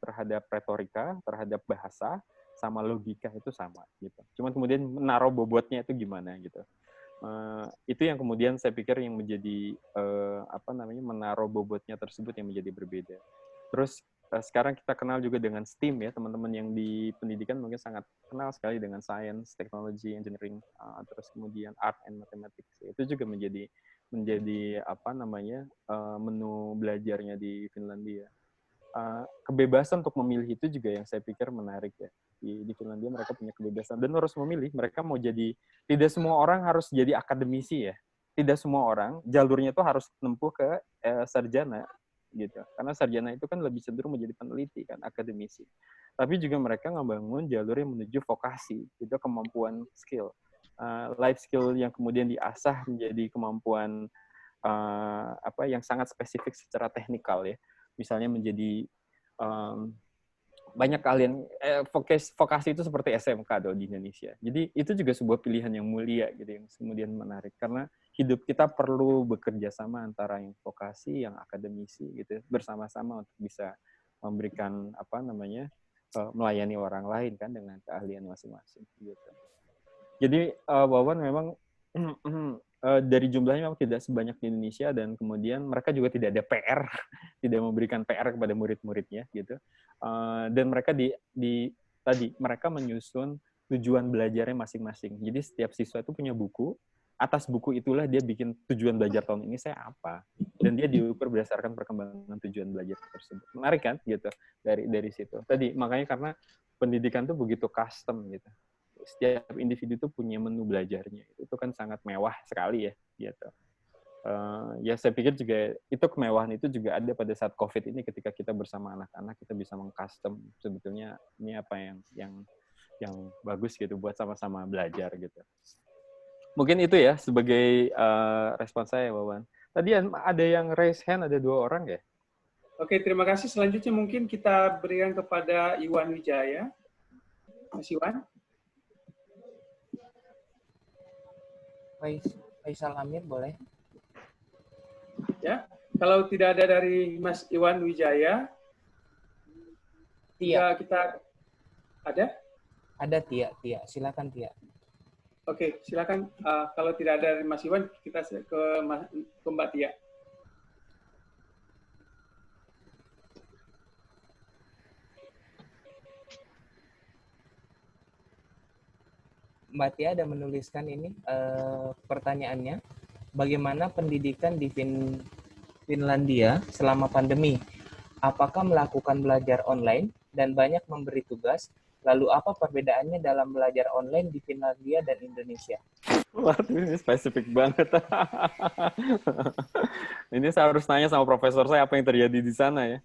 terhadap retorika, terhadap bahasa, sama logika itu sama gitu. Cuman kemudian menaruh bobotnya itu gimana gitu. Itu yang kemudian saya pikir yang menjadi menaruh bobotnya tersebut yang menjadi berbeda. Terus sekarang kita kenal juga dengan STEAM ya, teman-teman yang di pendidikan mungkin sangat kenal sekali dengan science, technology, engineering, terus kemudian art and mathematics. Itu juga menjadi menu belajarnya di Finlandia. Kebebasan untuk memilih itu juga yang saya pikir menarik ya. Di Finlandia mereka punya kebebasan dan harus memilih. Mereka mau jadi, tidak semua orang harus jadi akademisi ya. Tidak semua orang jalurnya itu harus menempuh ke sarjana gitu. Karena sarjana itu kan lebih cenderung menjadi peneliti kan, akademisi. Tapi juga mereka ngebangun jalur yang menuju vokasi, itu kemampuan skill. Life skill yang kemudian diasah menjadi kemampuan yang sangat spesifik secara teknikal ya. Misalnya menjadi banyak kalian vokasi itu seperti SMK di Indonesia. Jadi itu juga sebuah pilihan yang mulia gitu, yang kemudian menarik karena hidup kita perlu bekerja sama antara yang vokasi, yang akademisi gitu, bersama-sama untuk bisa memberikan melayani orang lain kan dengan keahlian masing-masing gitu. Jadi Wawan memang dari jumlahnya memang tidak sebanyak di Indonesia dan kemudian mereka juga tidak ada PR, tidak memberikan PR kepada murid-muridnya gitu. Dan mereka mereka menyusun tujuan belajarnya masing-masing. Jadi setiap siswa itu punya buku. Atas buku itulah dia bikin tujuan belajar tahun ini saya apa. Dan dia diukur berdasarkan perkembangan tujuan belajar tersebut. Menarik kan gitu dari situ. Tadi makanya karena pendidikan tuh begitu custom gitu. Setiap individu itu punya menu belajarnya. Itu kan sangat mewah sekali ya gitu. Ya saya pikir juga itu kemewahan itu juga ada pada saat COVID ini, ketika kita bersama anak-anak kita bisa mengcustom sebetulnya ini apa yang bagus gitu buat sama-sama belajar gitu. Mungkin itu ya sebagai respon saya, Wawan. Tadi ada yang raise hand, ada 2 orang ya? Oke, terima kasih. Selanjutnya mungkin kita berikan kepada Iwan Wijaya. Mas Iwan. Faisal Amir boleh? Ya, kalau tidak ada dari Mas Iwan Wijaya, kita ada? Ada Tia. Silakan Tia. Oke, silakan. Kalau tidak ada dari Mas Iwan, kita ke Mbak Tia. Mbak Tia ada menuliskan ini pertanyaannya, bagaimana pendidikan di Finlandia selama pandemi? Apakah melakukan belajar online dan banyak memberi tugas? Lalu apa perbedaannya dalam belajar online di Finlandia dan Indonesia? Wah, ini spesifik banget. Ini saya harus tanya sama profesor saya apa yang terjadi di sana ya.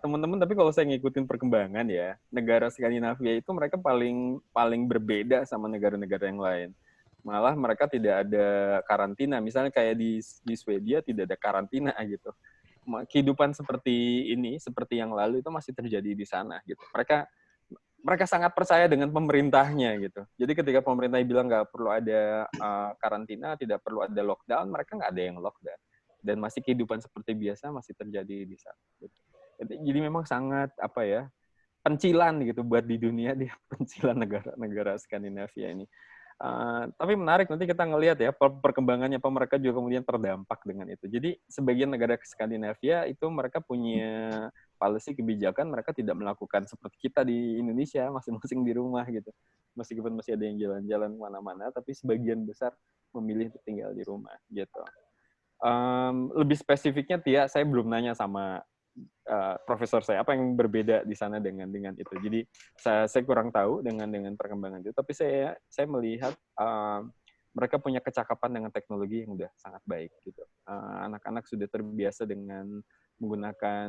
Teman-teman, tapi kalau saya ngikutin perkembangan ya, negara Skandinavia itu mereka paling berbeda sama negara-negara yang lain. Malah mereka tidak ada karantina. Misalnya kayak di Swedia tidak ada karantina gitu. Kehidupan seperti ini, seperti yang lalu itu masih terjadi di sana gitu. Mereka sangat percaya dengan pemerintahnya gitu. Jadi ketika pemerintah bilang nggak perlu ada karantina, tidak perlu ada lockdown, mereka nggak ada yang lockdown. Dan masih kehidupan seperti biasa masih terjadi di sana. Gitu. Jadi memang sangat pencilan gitu buat di dunia, dia pencilan negara-negara Skandinavia ini. Tapi menarik nanti kita ngelihat ya perkembangannya, apa mereka juga kemudian terdampak dengan itu. Jadi sebagian negara Skandinavia itu mereka punya policy kebijakan, mereka tidak melakukan seperti kita di Indonesia masing-masing di rumah gitu. Meskipun masih ada yang jalan-jalan kemana-mana, tapi sebagian besar memilih untuk tinggal di rumah gitu. Lebih spesifiknya Tia, saya belum nanya sama profesor saya apa yang berbeda di sana dengan itu. Jadi saya kurang tahu dengan perkembangan itu. Tapi saya melihat mereka punya kecakapan dengan teknologi yang udah sangat baik gitu. Anak-anak sudah terbiasa dengan menggunakan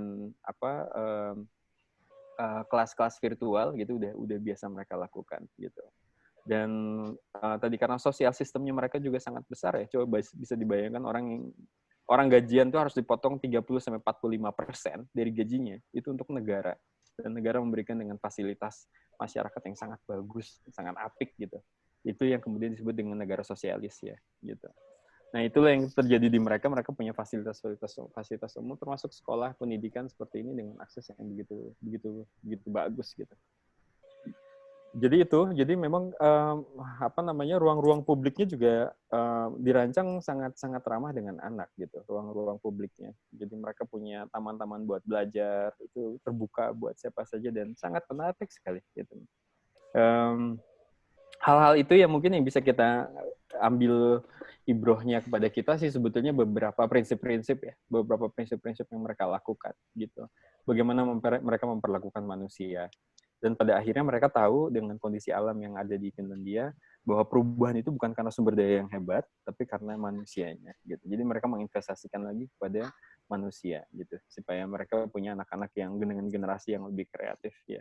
kelas-kelas virtual gitu, udah biasa mereka lakukan gitu. Dan tadi karena sosial sistemnya mereka juga sangat besar ya. Coba bisa dibayangkan orang gajian tuh harus dipotong 30-45% dari gajinya itu untuk negara, dan negara memberikan dengan fasilitas masyarakat yang sangat bagus, sangat apik gitu. Itu yang kemudian disebut dengan negara sosialis ya gitu. Nah, itulah yang terjadi di mereka punya fasilitas umum termasuk sekolah pendidikan seperti ini dengan akses yang begitu bagus gitu. Jadi memang ruang-ruang publiknya juga dirancang sangat ramah dengan anak gitu, ruang-ruang publiknya. Jadi mereka punya taman-taman buat belajar itu terbuka buat siapa saja dan sangat menarik sekali gitu. Hal-hal itu yang mungkin yang bisa kita ambil ibrohnya kepada kita sih sebetulnya beberapa prinsip-prinsip yang mereka lakukan gitu. Bagaimana mereka memperlakukan manusia. Dan pada akhirnya mereka tahu dengan kondisi alam yang ada di Finlandia bahwa perubahan itu bukan karena sumber daya yang hebat, tapi karena manusianya. Gitu. Jadi mereka menginvestasikan lagi kepada manusia, gitu, supaya mereka punya anak-anak yang dengan generasi yang lebih kreatif. Ya.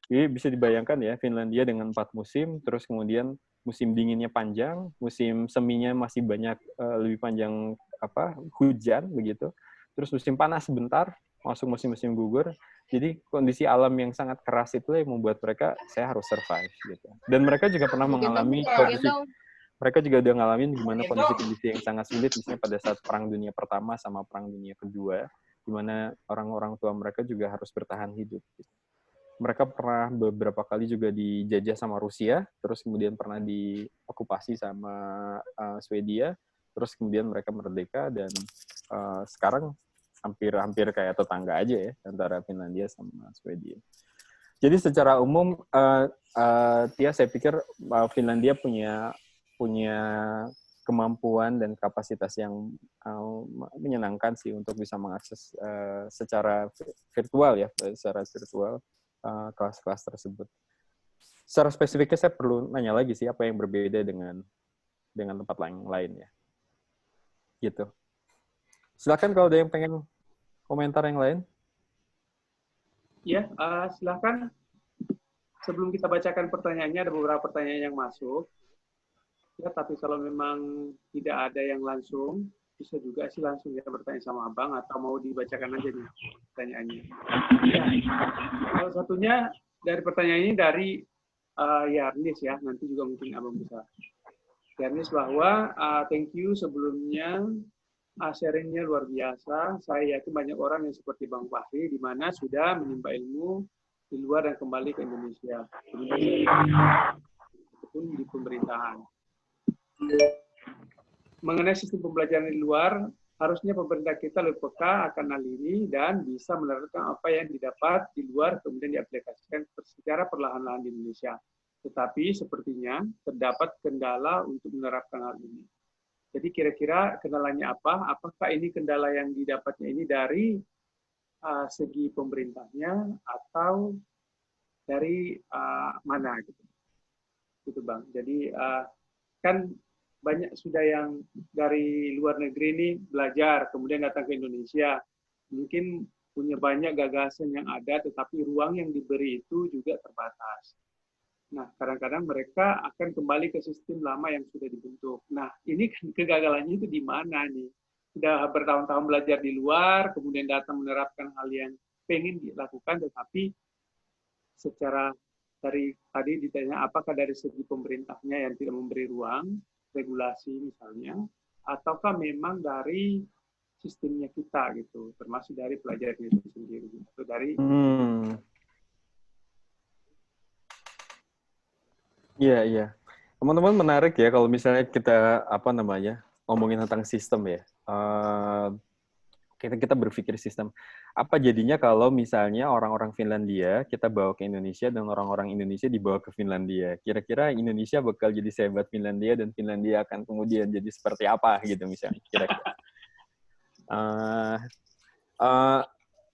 Jadi bisa dibayangkan ya Finlandia dengan 4 musim, terus kemudian musim dinginnya panjang, musim seminya masih banyak lebih panjang hujan begitu, terus musim panas sebentar, masuk musim-musim gugur. Jadi kondisi alam yang sangat keras itu yang membuat saya harus survive gitu. Dan mereka juga pernah mengalami mereka juga udah ngalamin gimana kondisi-kondisi yang sangat sulit, misalnya pada saat Perang Dunia Pertama sama Perang Dunia Kedua, di mana orang-orang tua mereka juga harus bertahan hidup. Gitu. Mereka pernah beberapa kali juga dijajah sama Rusia, terus kemudian pernah diokupasi sama Swedia, terus kemudian mereka merdeka dan sekarang hampir kayak tetangga aja ya antara Finlandia sama Swedia. Jadi secara umum, Tia, saya pikir Finlandia punya kemampuan dan kapasitas yang menyenangkan sih untuk bisa mengakses secara virtual kelas-kelas tersebut. Secara spesifiknya saya perlu nanya lagi sih apa yang berbeda dengan tempat lain ya. gitu. Silakan kalau ada yang pengen komentar yang lain. Ya, silakan. Sebelum kita bacakan pertanyaannya, ada beberapa pertanyaan yang masuk. Ya, tapi kalau memang tidak ada yang langsung, bisa juga sih langsung ya bertanya sama Abang, atau mau dibacakan aja nih pertanyaannya. Ya, salah satunya dari pertanyaan ini dari Yarnis ya, nanti juga mungkin Abang bisa. Yarnis bahwa thank you sebelumnya, sharingnya luar biasa. Saya yakin banyak orang yang seperti Bang Fahri, di mana sudah menimba ilmu di luar dan kembali ke Indonesia. Ataupun di pemerintahan. Mengenai sistem pembelajaran di luar, harusnya pemerintah kita lebih peka akan hal ini dan bisa menerapkan apa yang didapat di luar kemudian diaplikasikan secara perlahan-lahan di Indonesia. Tetapi sepertinya terdapat kendala untuk menerapkan hal ini. Jadi kira-kira kendalanya apa? Apakah ini kendala yang didapatnya ini dari segi pemerintahnya atau dari mana gitu? Gitu Bang. Jadi kan banyak sudah yang dari luar negeri ini belajar, kemudian datang ke Indonesia. Mungkin punya banyak gagasan yang ada, tetapi ruang yang diberi itu juga terbatas. Nah, kadang-kadang mereka akan kembali ke sistem lama yang sudah dibentuk. Nah, ini kan kegagalannya itu di mana nih? Sudah bertahun-tahun belajar di luar, kemudian datang menerapkan hal yang pengen dilakukan, tetapi secara dari tadi ditanya apakah dari segi pemerintahnya yang tidak memberi ruang, regulasi misalnya, ataukah memang dari sistemnya kita gitu, termasuk dari pelajaran itu sendiri, atau dari Iya. Teman-teman menarik ya kalau misalnya kita ngomongin tentang sistem ya. Kita berpikir sistem. Apa jadinya kalau misalnya orang-orang Finlandia kita bawa ke Indonesia dan orang-orang Indonesia dibawa ke Finlandia? Kira-kira Indonesia bakal jadi sehebat Finlandia dan Finlandia akan kemudian jadi seperti apa gitu misalnya? Kira-kira.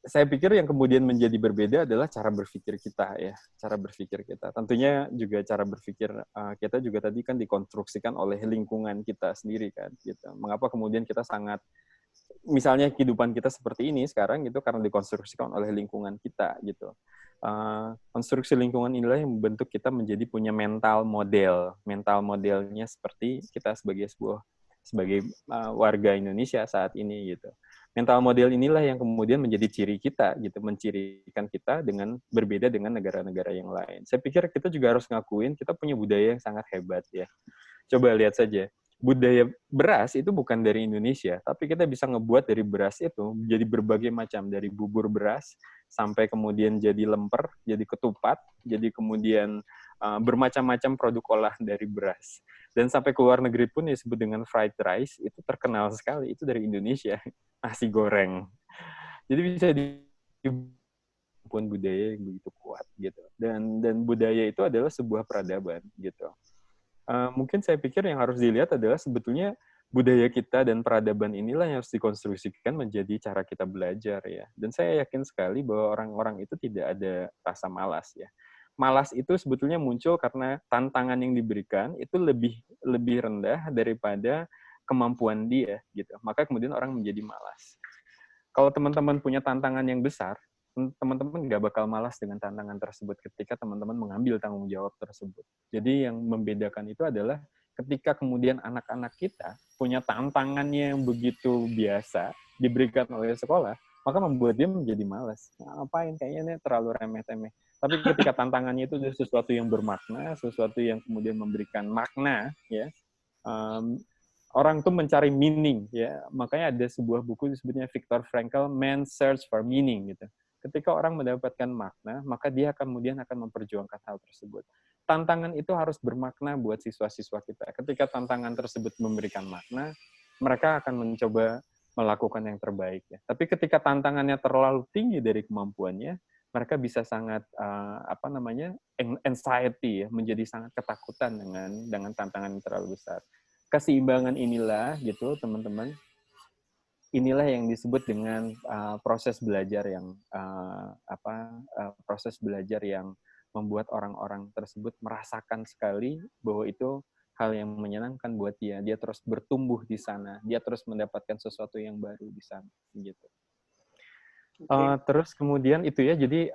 Saya pikir yang kemudian menjadi berbeda adalah cara berpikir kita ya, cara berpikir kita. Tentunya juga cara berpikir kita juga tadi kan dikonstruksikan oleh lingkungan kita sendiri kan, gitu. Mengapa kemudian kita sangat, misalnya kehidupan kita seperti ini sekarang gitu karena dikonstruksikan oleh lingkungan kita gitu. Konstruksi lingkungan inilah yang membentuk kita menjadi punya mental model. Mental modelnya seperti kita sebagai warga Indonesia saat ini gitu. Mental model inilah yang kemudian menjadi ciri kita gitu, mencirikan kita dengan berbeda dengan negara-negara yang lain. Saya pikir kita juga harus ngakuin kita punya budaya yang sangat hebat ya. Coba lihat saja, budaya beras itu bukan dari Indonesia, tapi kita bisa ngebuat dari beras itu jadi berbagai macam, dari bubur beras sampai kemudian jadi lemper, jadi ketupat, jadi kemudian bermacam-macam produk olah dari beras. Dan sampai ke luar negeri pun disebut dengan fried rice, itu terkenal sekali, itu dari Indonesia, nasi goreng. Jadi bisa pun budaya yang begitu kuat gitu. Dan budaya itu adalah sebuah peradaban gitu. Mungkin saya pikir yang harus dilihat adalah sebetulnya budaya kita dan peradaban inilah yang harus dikonstruksikan menjadi cara kita belajar ya. Dan saya yakin sekali bahwa orang-orang itu tidak ada rasa malas ya. Malas itu sebetulnya muncul karena tantangan yang diberikan itu lebih rendah daripada kemampuan dia gitu. Maka kemudian orang menjadi malas. Kalau teman-teman punya tantangan yang besar, teman-teman nggak bakal malas dengan tantangan tersebut ketika teman-teman mengambil tanggung jawab tersebut. Jadi yang membedakan itu adalah ketika kemudian anak-anak kita punya tantangannya yang begitu biasa diberikan oleh sekolah, maka membuat dia menjadi malas. Ngapain, kayaknya ini terlalu remeh-temeh. Tapi ketika tantangannya itu sesuatu yang bermakna, sesuatu yang kemudian memberikan makna, ya, orang tuh mencari meaning, ya. Makanya ada sebuah buku disebutnya Viktor Frankl, Man's Search for Meaning, gitu. Ketika orang mendapatkan makna, maka dia kemudian akan memperjuangkan hal tersebut. Tantangan itu harus bermakna buat siswa-siswa kita. Ketika tantangan tersebut memberikan makna, mereka akan mencoba melakukan yang terbaik, ya. Tapi ketika tantangannya terlalu tinggi dari kemampuannya, mereka bisa sangat anxiety ya, menjadi sangat ketakutan dengan tantangan yang terlalu besar. Keseimbangan inilah gitu teman-teman, inilah yang disebut dengan proses belajar yang proses belajar yang membuat orang-orang tersebut merasakan sekali bahwa itu hal yang menyenangkan buat dia. Dia terus bertumbuh di sana. Dia terus mendapatkan sesuatu yang baru di sana, gitu. Terus kemudian itu ya, jadi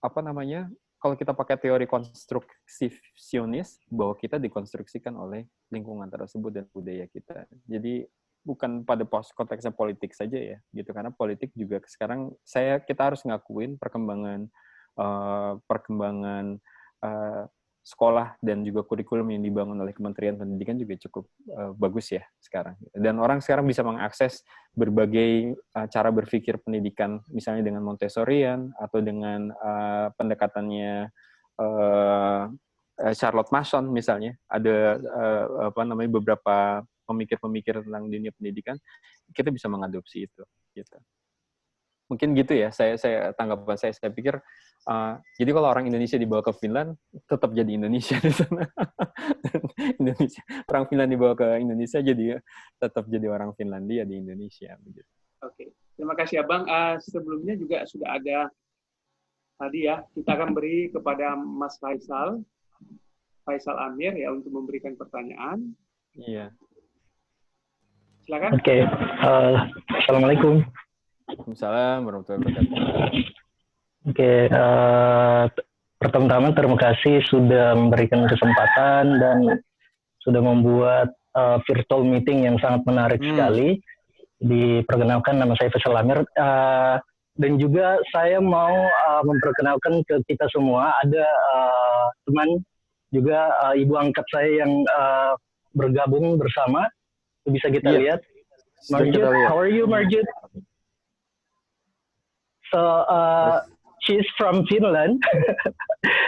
apa namanya? Kalau kita pakai teori konstruksionis, bahwa kita dikonstruksikan oleh lingkungan tersebut dan budaya kita. Jadi bukan pada konteksnya politik saja ya, gitu. Karena politik juga sekarang kita harus ngakuin perkembangan sekolah dan juga kurikulum yang dibangun oleh Kementerian Pendidikan juga cukup bagus ya sekarang. Dan orang sekarang bisa mengakses berbagai cara berpikir pendidikan, misalnya dengan Montessorian atau dengan pendekatannya Charlotte Mason misalnya. Ada beberapa pemikir-pemikir tentang dunia pendidikan, kita bisa mengadopsi itu. Gitu. Mungkin gitu ya, saya tanggapan saya pikir jadi kalau orang Indonesia dibawa ke Finland tetap jadi Indonesia di sana. Orang Finland dibawa ke Indonesia jadi tetap jadi orang Finlandia di Indonesia begitu. Oke. Terima kasih Abang. Sebelumnya juga sudah ada tadi ya, kita akan beri kepada Mas Faisal Amir ya untuk memberikan pertanyaan. Iya. Silakan. Oke. Assalamualaikum. Waalaikumsalam warahmatullahi wabarakatuh. Oke, pertama-tama terima kasih sudah memberikan kesempatan dan sudah membuat virtual meeting yang sangat menarik sekali. Diperkenalkan, nama saya Faisal Amir. Dan juga saya mau memperkenalkan ke kita semua, ada teman juga ibu angkat saya yang bergabung bersama. Bisa kita lihat. Marjut, how are you, Marjut? So, she's from Finland,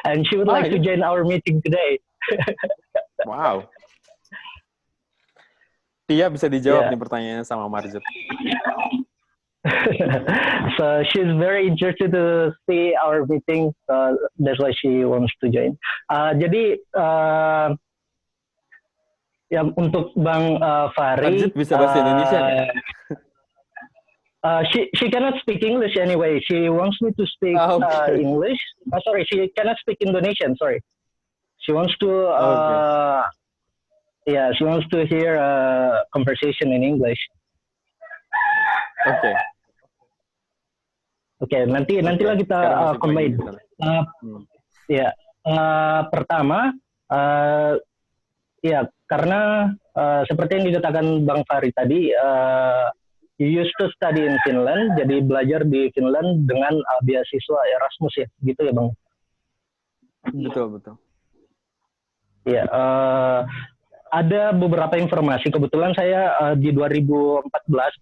and she would like to join our meeting today. Wow. Tia bisa dijawab nih pertanyaannya sama Marjut. So she's very interested to see our meeting, so that's why she wants to join. Jadi ya untuk Bang Fahri. Marjut bisa bahasa Indonesia nggak? She cannot speak English anyway. She wants me to speak English. Sorry, she cannot speak Indonesian. Sorry, she wants to. Yeah, she wants to hear a conversation in English. Oke. Oke, nantilah kita combine. Pertama, ya karena seperti yang dikatakan Bang Fahri tadi. You used to study in Finland, jadi belajar di Finland dengan beasiswa Erasmus ya, gitu ya Bang? Betul. Ya, ada beberapa informasi. Kebetulan saya di 2014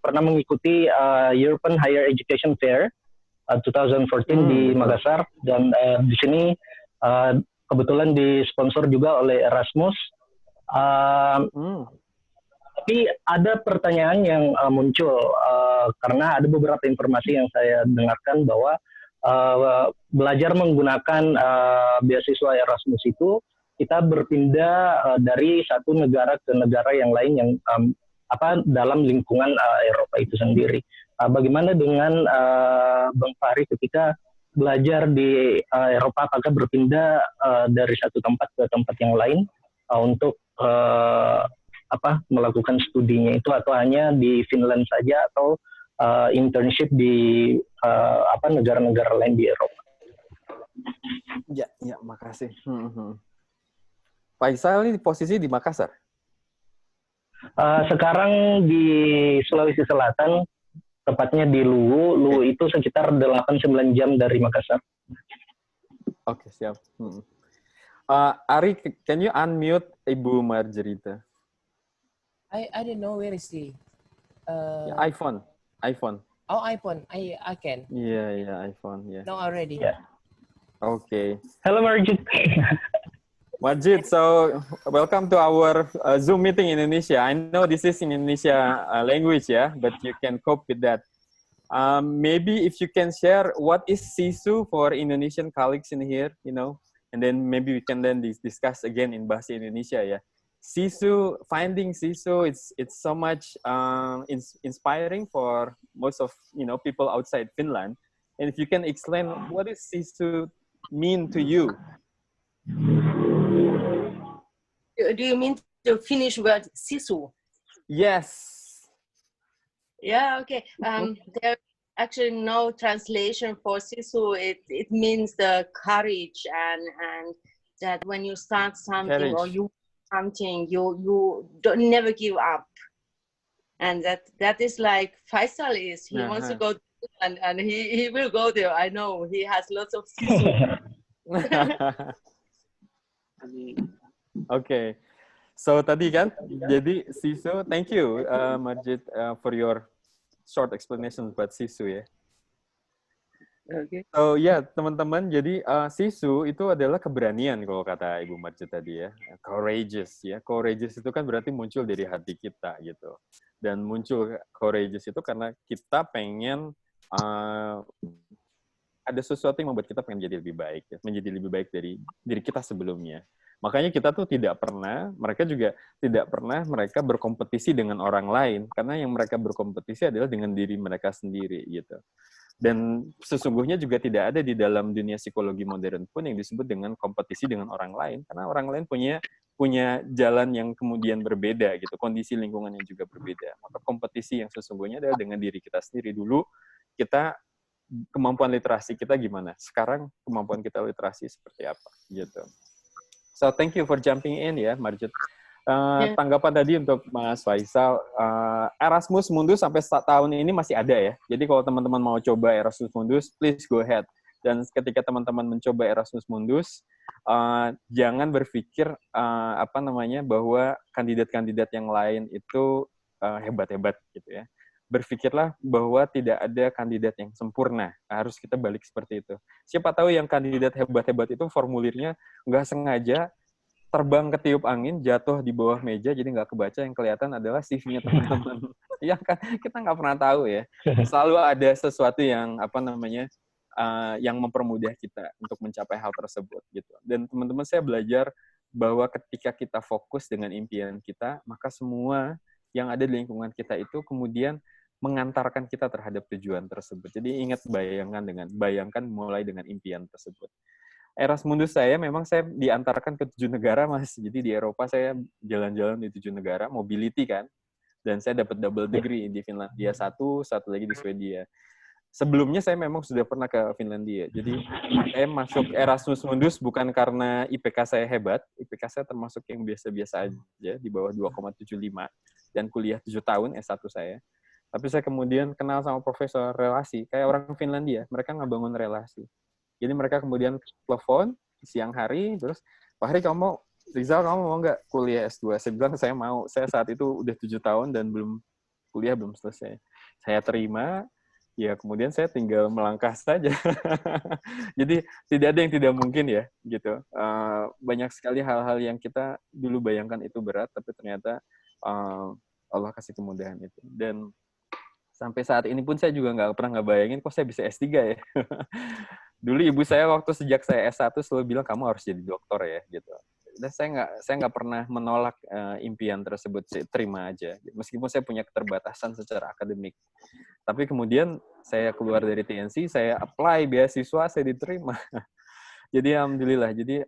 pernah mengikuti European Higher Education Fair 2014 di Makassar, dan di sini kebetulan disponsor juga oleh Erasmus. Tapi ada pertanyaan yang muncul karena ada beberapa informasi yang saya dengarkan bahwa belajar menggunakan beasiswa Erasmus itu kita berpindah dari satu negara ke negara yang lain yang dalam lingkungan Eropa itu sendiri. Bagaimana dengan Bang Fahri ketika belajar di Eropa, apakah berpindah dari satu tempat ke tempat yang lain untuk melakukan studinya itu, atau hanya di Finland saja, atau internship di negara-negara lain di Eropa? Ya, makasih. Faisal ini posisi di Makassar? Sekarang di Sulawesi Selatan, tepatnya di Luwu. Luwu itu sekitar 8-9 jam dari Makassar. Oke, siap. Ari, can you unmute Ibu Marjerita? I don't know where is he. iPhone. Oh, iPhone. I can. Yeah, iPhone. Yeah. No, already. Yeah. Okay. Hello, Marjit. Marjit, so welcome to our Zoom meeting in Indonesia. I know this is in Indonesia language, yeah, but you can cope with that. Maybe if you can share what is SISU for Indonesian colleagues in here, and then maybe we can then discuss again in Bahasa Indonesia, yeah. SISU, finding SISU, it's so much inspiring for most of people outside Finland. And if you can explain what does SISU mean to you? Do you mean the Finnish word sisu? Yes. Yeah, okay. There actually no translation for sisu. It means the courage and that when you start something or you something, you don't never give up. And that is like Faisal is. He wants to go to and he will go there. I know he has lots of sisu. Okay. So tadi kan, jadi sisu, thank you Marjit for your short explanation about sisu ya. Okay. So ya teman-teman, jadi sisu itu adalah keberanian kalau kata Ibu Marjit tadi ya, courageous ya. Courageous itu kan berarti muncul dari hati kita gitu. Dan muncul courageous itu karena kita pengen ada sesuatu yang membuat kita pengen jadi lebih baik, ya. Menjadi lebih baik dari diri kita sebelumnya. Makanya kita tuh mereka juga tidak pernah mereka berkompetisi dengan orang lain, karena yang mereka berkompetisi adalah dengan diri mereka sendiri gitu. Dan sesungguhnya juga tidak ada di dalam dunia psikologi modern pun yang disebut dengan kompetisi dengan orang lain, karena orang lain punya jalan yang kemudian berbeda gitu, kondisi lingkungannya juga berbeda. Maka kompetisi yang sesungguhnya adalah dengan diri kita sendiri dulu. Kita kemampuan literasi kita gimana? Sekarang kemampuan kita literasi seperti apa gitu. So thank you for jumping in ya, Marjit. Tanggapan tadi untuk Mas Faisal, Erasmus Mundus sampai tahun ini masih ada ya. Jadi kalau teman-teman mau coba Erasmus Mundus, please go ahead. Dan ketika teman-teman mencoba Erasmus Mundus, jangan berpikir bahwa kandidat-kandidat yang lain itu hebat-hebat gitu ya. Berpikirlah bahwa tidak ada kandidat yang sempurna. Harus kita balik seperti itu. Siapa tahu yang kandidat hebat-hebat itu formulirnya nggak sengaja terbang ketiup angin, jatuh di bawah meja, jadi nggak kebaca, yang kelihatan adalah CV-nya teman-teman. Ya kan, kita nggak pernah tahu ya. Selalu ada sesuatu yang yang mempermudah kita untuk mencapai hal tersebut gitu. Dan teman-teman, saya belajar bahwa ketika kita fokus dengan impian kita, maka semua yang ada di lingkungan kita itu kemudian mengantarkan kita terhadap tujuan tersebut. Jadi ingat, bayangkan mulai dengan impian tersebut. Erasmus saya memang saya diantarkan ke 7 negara, Mas. Jadi di Eropa saya jalan-jalan di 7 negara, mobility kan. Dan saya dapat double degree di Finlandia satu lagi di Swedia. Sebelumnya saya memang sudah pernah ke Finlandia. Jadi saya masuk Erasmus Mundus bukan karena IPK saya hebat. IPK saya termasuk yang biasa-biasa aja, di bawah 2,75. Dan kuliah 7 tahun, S1 saya. Tapi saya kemudian kenal sama profesor relasi. Kayak orang Finlandia, mereka ngebangun relasi. Jadi mereka kemudian telepon siang hari, terus, Pak Hari, Rizal, kamu mau nggak kuliah S2? Saya bilang, saya mau. Saya saat itu udah 7 tahun dan kuliah belum selesai. Saya terima, ya kemudian saya tinggal melangkah saja. Jadi tidak ada yang tidak mungkin ya, gitu. Banyak sekali hal-hal yang kita dulu bayangkan itu berat, tapi ternyata Allah kasih kemudahan itu. Dan sampai saat ini pun saya juga nggak pernah ngebayangin kok saya bisa S3 ya. Dulu ibu saya waktu sejak saya S1 selalu bilang, kamu harus jadi dokter ya, gitu. Dan saya nggak pernah menolak impian tersebut, saya terima aja. Meskipun saya punya keterbatasan secara akademik. Tapi kemudian saya keluar dari TNC, saya apply beasiswa, saya diterima. Jadi alhamdulillah. Jadi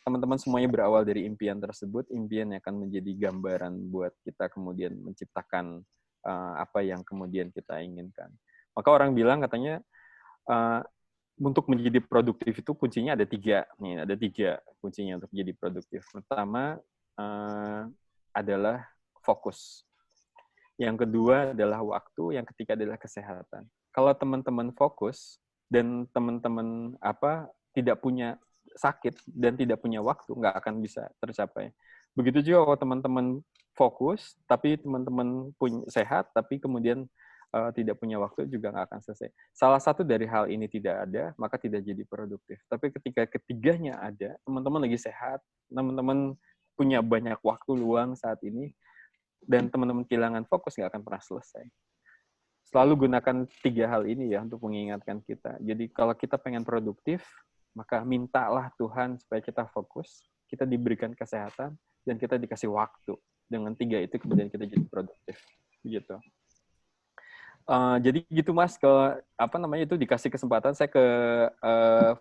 teman-teman semuanya berawal dari impian tersebut. Impian yang akan menjadi gambaran buat kita kemudian menciptakan apa yang kemudian kita inginkan. Maka orang bilang katanya untuk menjadi produktif itu kuncinya ada 3. Nih, ada 3 kuncinya untuk menjadi produktif. Pertama adalah fokus. Yang kedua adalah waktu. Yang ketiga adalah kesehatan. Kalau teman-teman fokus dan teman-teman tidak punya sakit dan tidak punya waktu, nggak akan bisa tercapai. Begitu juga kalau teman-teman fokus, tapi teman-teman sehat, tapi kemudian tidak punya waktu, juga nggak akan selesai. Salah satu dari hal ini tidak ada, maka tidak jadi produktif. Tapi ketika ketiganya ada, teman-teman lagi sehat, teman-teman punya banyak waktu luang saat ini, dan teman-teman kehilangan fokus, nggak akan pernah selesai. Selalu gunakan 3 hal ini ya untuk mengingatkan kita. Jadi kalau kita pengen produktif, maka mintalah Tuhan supaya kita fokus, kita diberikan kesehatan, dan kita dikasih waktu. Dengan 3 itu kemudian kita jadi produktif. Gitu. Jadi gitu Mas, itu dikasih kesempatan saya ke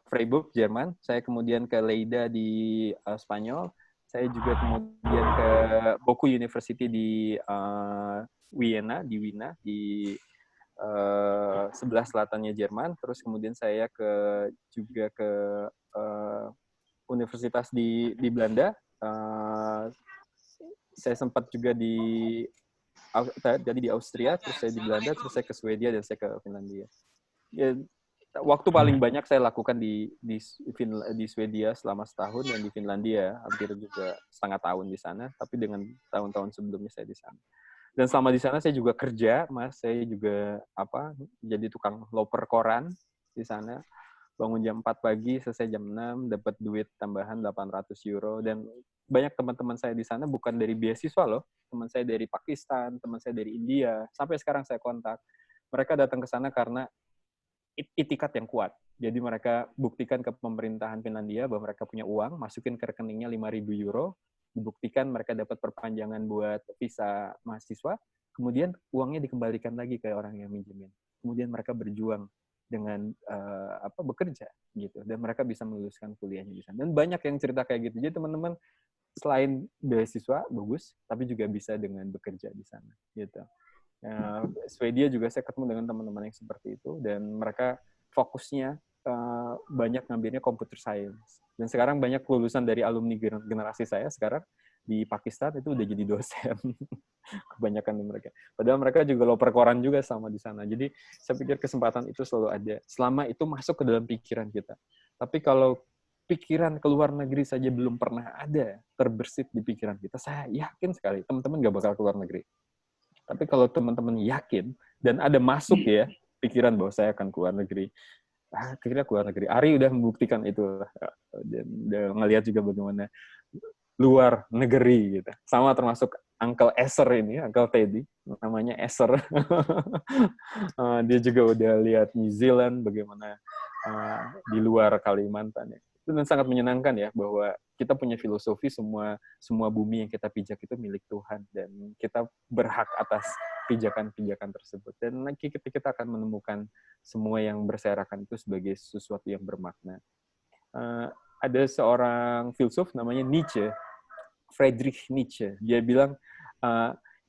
Freiburg, Jerman, saya kemudian ke Leida di Spanyol, Saya juga kemudian ke Boku University di Wina, di sebelah selatannya Jerman. Terus kemudian saya juga ke universitas di Belanda. Saya sempat juga jadi di Austria, terus saya di Belanda, terus saya ke Swedia, dan saya ke Finlandia. Ya, waktu paling banyak saya lakukan di Swedia selama setahun, dan di Finlandia hampir juga setengah tahun di sana, tapi dengan tahun-tahun sebelumnya saya di sana. Dan selama di sana saya juga kerja, Mas. Saya juga jadi tukang loper koran di sana. Bangun jam 4 pagi, selesai jam 6, dapat duit tambahan 800 euro. Dan banyak teman-teman saya di sana bukan dari beasiswa loh. Teman saya dari Pakistan, teman saya dari India. Sampai sekarang saya kontak. Mereka datang ke sana karena itikat yang kuat. Jadi mereka buktikan ke pemerintahan Finlandia bahwa mereka punya uang, masukin ke rekeningnya 5.000 euro, dibuktikan mereka dapat perpanjangan buat visa mahasiswa, kemudian uangnya dikembalikan lagi ke orang yang minjemin. Kemudian mereka berjuang dengan bekerja gitu, dan mereka bisa meluluskan kuliahnya di sana. Dan banyak yang cerita kayak gitu. Jadi teman-teman selain beasiswa bagus, tapi juga bisa dengan bekerja di sana gitu. Swedia juga saya ketemu dengan teman-teman yang seperti itu, dan mereka fokusnya banyak ngambilnya computer science. Dan sekarang banyak lulusan dari alumni generasi saya sekarang di Pakistan itu udah jadi dosen. Kebanyakan mereka. Padahal mereka juga loper koran juga sama di sana. Jadi saya pikir kesempatan itu selalu ada. Selama itu masuk ke dalam pikiran kita. Tapi kalau pikiran ke luar negeri saja belum pernah ada terbersit di pikiran kita, saya yakin sekali teman-teman nggak bakal keluar negeri. Tapi kalau teman-teman yakin dan ada masuk ya pikiran bahwa saya akan keluar negeri, akhirnya keluar negeri. Ari udah membuktikan itu, dan udah ngelihat juga bagaimana luar negeri gitu. Sama termasuk Uncle Eser ini, Uncle Teddy, namanya Eser. Dia juga udah lihat New Zealand, bagaimana di luar Kalimantan ya. Itu sangat menyenangkan ya, bahwa kita punya filosofi semua bumi yang kita pijak itu milik Tuhan, dan kita berhak atas pijakan-pijakan tersebut. Dan nanti kita akan menemukan semua yang berserakan itu sebagai sesuatu yang bermakna. Ada seorang filsuf namanya Nietzsche, Friedrich Nietzsche. Dia bilang,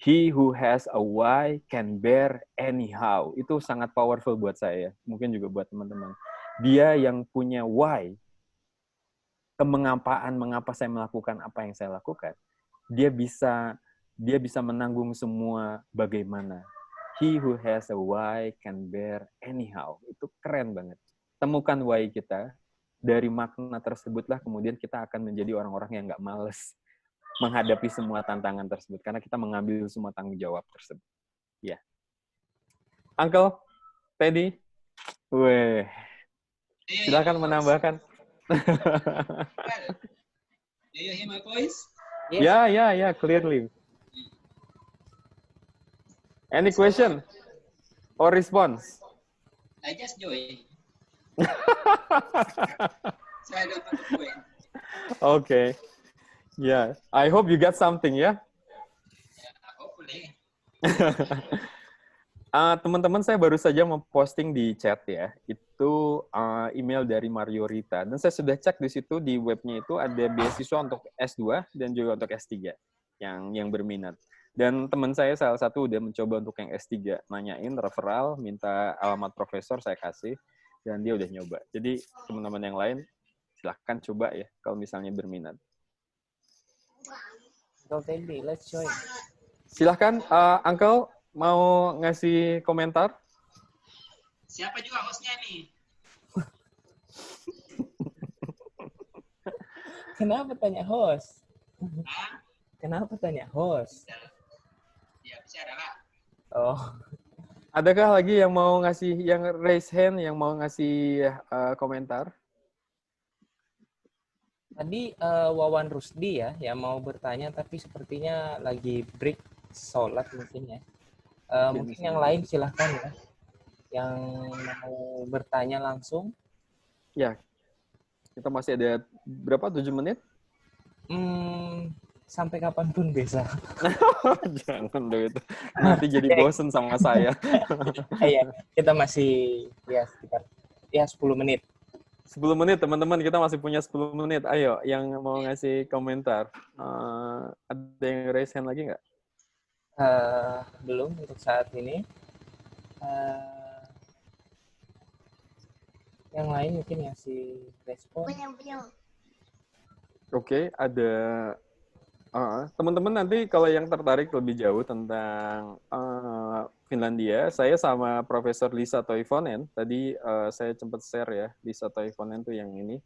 he who has a why can bear anyhow. Itu sangat powerful buat saya, mungkin juga buat teman-teman. Dia yang punya why, kemengapaan, mengapa saya melakukan apa yang saya lakukan, dia bisa menanggung semua bagaimana. He who has a why can bear anyhow. Itu keren banget. Temukan why kita, dari makna tersebutlah kemudian kita akan menjadi orang-orang yang nggak males menghadapi semua tantangan tersebut, karena kita mengambil semua tanggung jawab tersebut. Ya. Uncle Teddy, silakan menambahkan. Do you hear my voice? Yeah, clearly. Any question or response? I just joined. So I don't want to join. Okay. Yeah, I hope you got something ya. Hopefully. Teman-teman, saya baru saja memposting di chat ya. Itu email dari Mario Rita. Dan saya sudah cek di situ, di webnya itu ada beasiswa untuk S2 dan juga untuk S3 yang berminat. Dan teman saya salah satu udah mencoba untuk yang S3, nanyain referral, minta alamat profesor, saya kasih, dan dia udah nyoba. Jadi teman-teman yang lain silahkan coba ya kalau misalnya berminat. Uncle Teddy, let's join. Silahkan, Uncle, mau ngasih komentar? Siapa juga hostnya nih? Kenapa tanya host? Hah? Kenapa tanya host? Ya, bisa adalah. Oh. Adakah lagi yang mau ngasih, yang raise hand, yang mau ngasih komentar? Tadi Wawan Rusdi ya yang mau bertanya, tapi sepertinya lagi break sholat mungkin ya. Mungkin yang lain silahkan ya, yang mau bertanya langsung. Ya, kita masih ada berapa, 7 menit? Sampai kapanpun bisa. Jangan dong itu, nanti jadi bosen sama saya. Iya, kita masih ya sekitar 10 menit. 10 menit, teman-teman. Kita masih punya 10 menit. Ayo, yang mau ngasih komentar. Ada yang raise hand lagi nggak? Belum untuk saat ini. Yang lain mungkin ngasih respon. Oke, ada teman-teman nanti kalau yang tertarik lebih jauh tentang Finlandia, saya sama Profesor Lisa Toivonen, tadi saya sempat share ya, Lisa Toivonen tuh yang ini.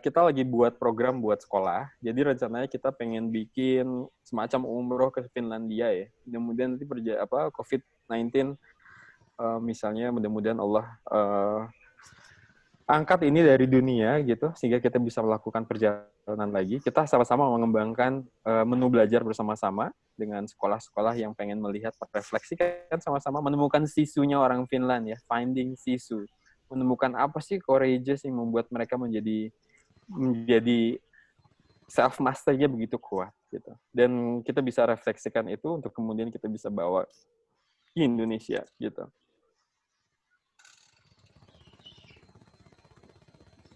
Kita lagi buat program buat sekolah, jadi rencananya kita pengen bikin semacam umroh ke Finlandia ya. Mudah-mudahan nanti COVID-19 misalnya mudah-mudahan Allah angkat ini dari dunia gitu sehingga kita bisa melakukan perjalanan lagi. Kita sama-sama mengembangkan menu belajar bersama-sama dengan sekolah-sekolah yang pengen melihat, refleksikan sama-sama, menemukan sisunya orang Finland ya, finding sisu. Menemukan apa sih courageous yang membuat mereka menjadi self masternya begitu kuat gitu. Dan kita bisa refleksikan itu untuk kemudian kita bisa bawa ke Indonesia gitu.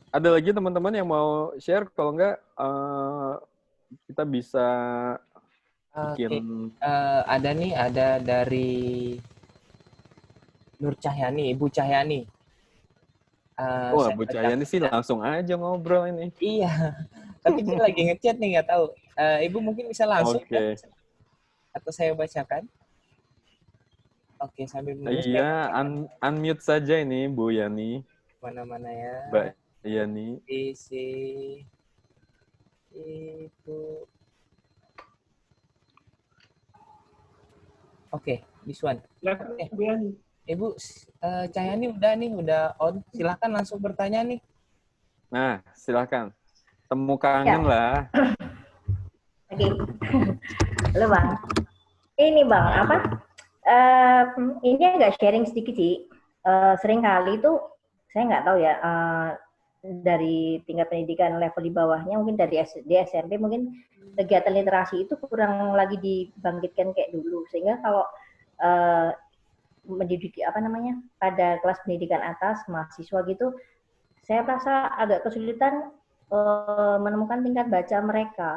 Ada lagi teman-teman yang mau share? Kalau enggak, kita bisa bikin... Ada dari Nur Cahyani, Ibu Cahyani. Bu Cahyani sih langsung aja ngobrol ini. Iya, tapi dia lagi ngechat nih, nggak tahu. Ibu mungkin bisa langsung kan? Atau saya bacakan? Oke, sambil menulis. Iya, unmute saja ini Bu Yani. Mana-mana ya. Mbak Yani. Isi itu. Oke, this one. Bu Yani. Ibu Cahyani udah on. Silahkan langsung bertanya nih. Nah, silahkan. Temu kangen lah. Oke. Halo Bang. Ini Bang, ini agak sharing sedikit sih. Sering kali itu saya nggak tahu ya, dari tingkat pendidikan level di bawahnya, mungkin dari SD, SMP, mungkin kegiatan literasi itu kurang lagi dibangkitkan kayak dulu. Sehingga kalau mendidik pada kelas pendidikan atas mahasiswa gitu, saya rasa agak kesulitan menemukan tingkat baca mereka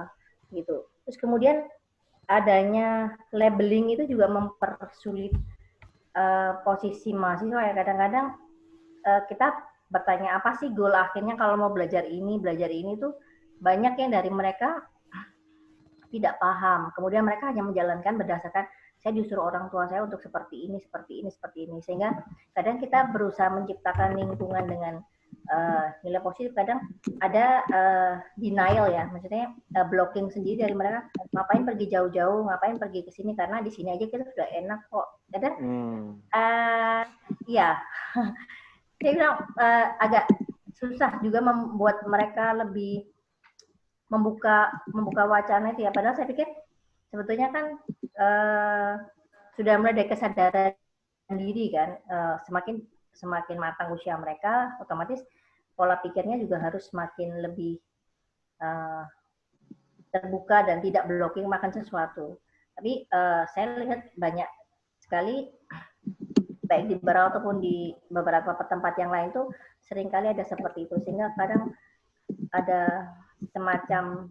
gitu. Terus kemudian adanya labeling itu juga mempersulit posisi mahasiswa ya. Kadang-kadang kita bertanya apa sih goal akhirnya kalau mau belajar ini tuh banyak yang dari mereka tidak paham. Kemudian mereka hanya menjalankan berdasarkan saya disuruh orang tua saya untuk seperti ini. Sehingga kadang kita berusaha menciptakan lingkungan dengan nilai positif, kadang ada denial ya, maksudnya blocking sendiri dari mereka. Ngapain pergi jauh-jauh, ngapain pergi ke sini, karena di sini aja kita sudah enak kok. Kadang ya saya bilang agak susah juga membuat mereka lebih membuka wacana itu ya. Padahal saya pikir sebetulnya kan sudah mulai dari kesadaran diri kan, semakin matang usia mereka, otomatis pola pikirnya juga harus semakin lebih terbuka dan tidak blocking makan sesuatu. Tapi saya lihat banyak sekali, baik di Berau ataupun di beberapa tempat yang lain tuh seringkali ada seperti itu, sehingga kadang ada semacam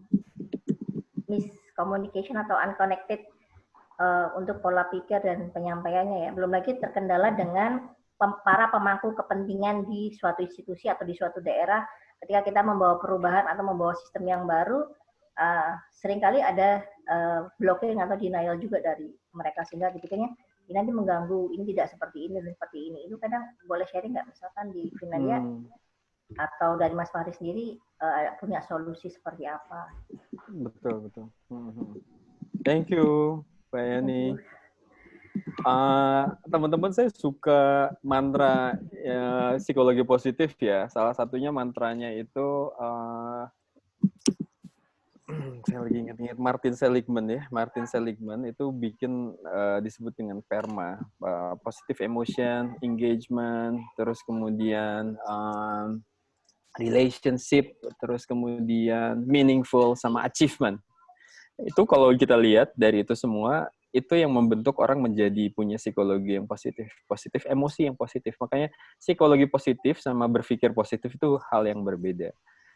miscommunication atau unconnected untuk pola pikir dan penyampaiannya ya. Belum lagi terkendala dengan para pemangku kepentingan di suatu institusi atau di suatu daerah. Ketika kita membawa perubahan atau membawa sistem yang baru, seringkali ada blocking atau denial juga dari mereka, sehingga dipikirnya ini nanti mengganggu, ini tidak seperti ini dan seperti ini. Itu kadang boleh sharing nggak, misalkan di Finlandia atau dari Mas Fahri sendiri punya solusi seperti apa? Betul. Thank you, Pak Yani. Teman-teman, saya suka mantra psikologi positif ya. Salah satunya mantranya itu saya lagi ingat Martin Seligman ya. Martin Seligman itu bikin disebut dengan PERMA, positive emotion, engagement, terus kemudian relationship, terus kemudian meaningful sama achievement. Itu kalau kita lihat dari itu semua, itu yang membentuk orang menjadi punya psikologi yang positif, emosi yang positif. Makanya psikologi positif sama berpikir positif itu hal yang berbeda.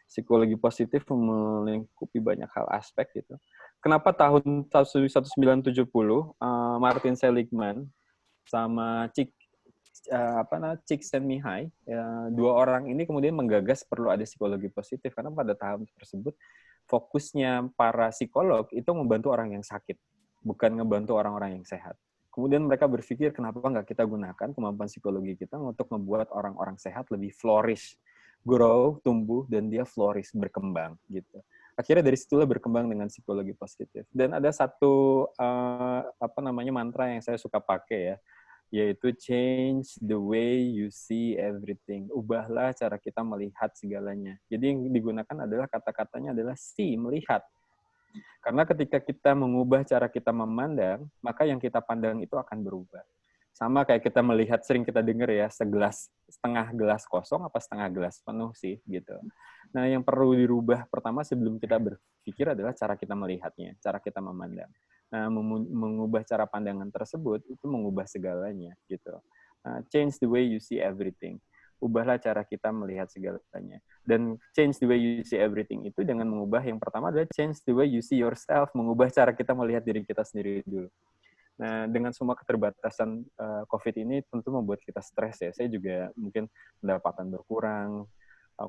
Psikologi positif melingkupi banyak hal aspek gitu. Kenapa tahun 1970 Martin Seligman sama Csikszentmihalyi, dua orang ini kemudian menggagas perlu ada psikologi positif karena pada tahap tersebut fokusnya para psikolog itu membantu orang yang sakit, bukan ngebantu orang-orang yang sehat. Kemudian mereka berpikir kenapa nggak kita gunakan kemampuan psikologi kita untuk membuat orang-orang sehat lebih flourish, grow, tumbuh, dan dia flourish, berkembang gitu. Akhirnya dari situlah berkembang dengan psikologi positif. Dan ada satu mantra yang saya suka pakai ya, yaitu change the way you see everything. Ubahlah cara kita melihat segalanya. Jadi yang digunakan adalah kata-katanya adalah see, melihat. Karena ketika kita mengubah cara kita memandang, maka yang kita pandang itu akan berubah. Sama kayak kita melihat, sering kita dengar ya, setengah gelas kosong apa setengah gelas penuh sih, gitu. Nah, yang perlu dirubah pertama sebelum kita berpikir adalah cara kita melihatnya, cara kita memandang. Nah, mengubah cara pandangan tersebut, itu mengubah segalanya, gitu. Change the way you see everything. Ubahlah cara kita melihat segalanya. Dan change the way you see everything itu dengan mengubah, yang pertama adalah change the way you see yourself, mengubah cara kita melihat diri kita sendiri dulu. Nah, dengan semua keterbatasan COVID ini tentu membuat kita stres ya. Saya juga mungkin pendapatan berkurang,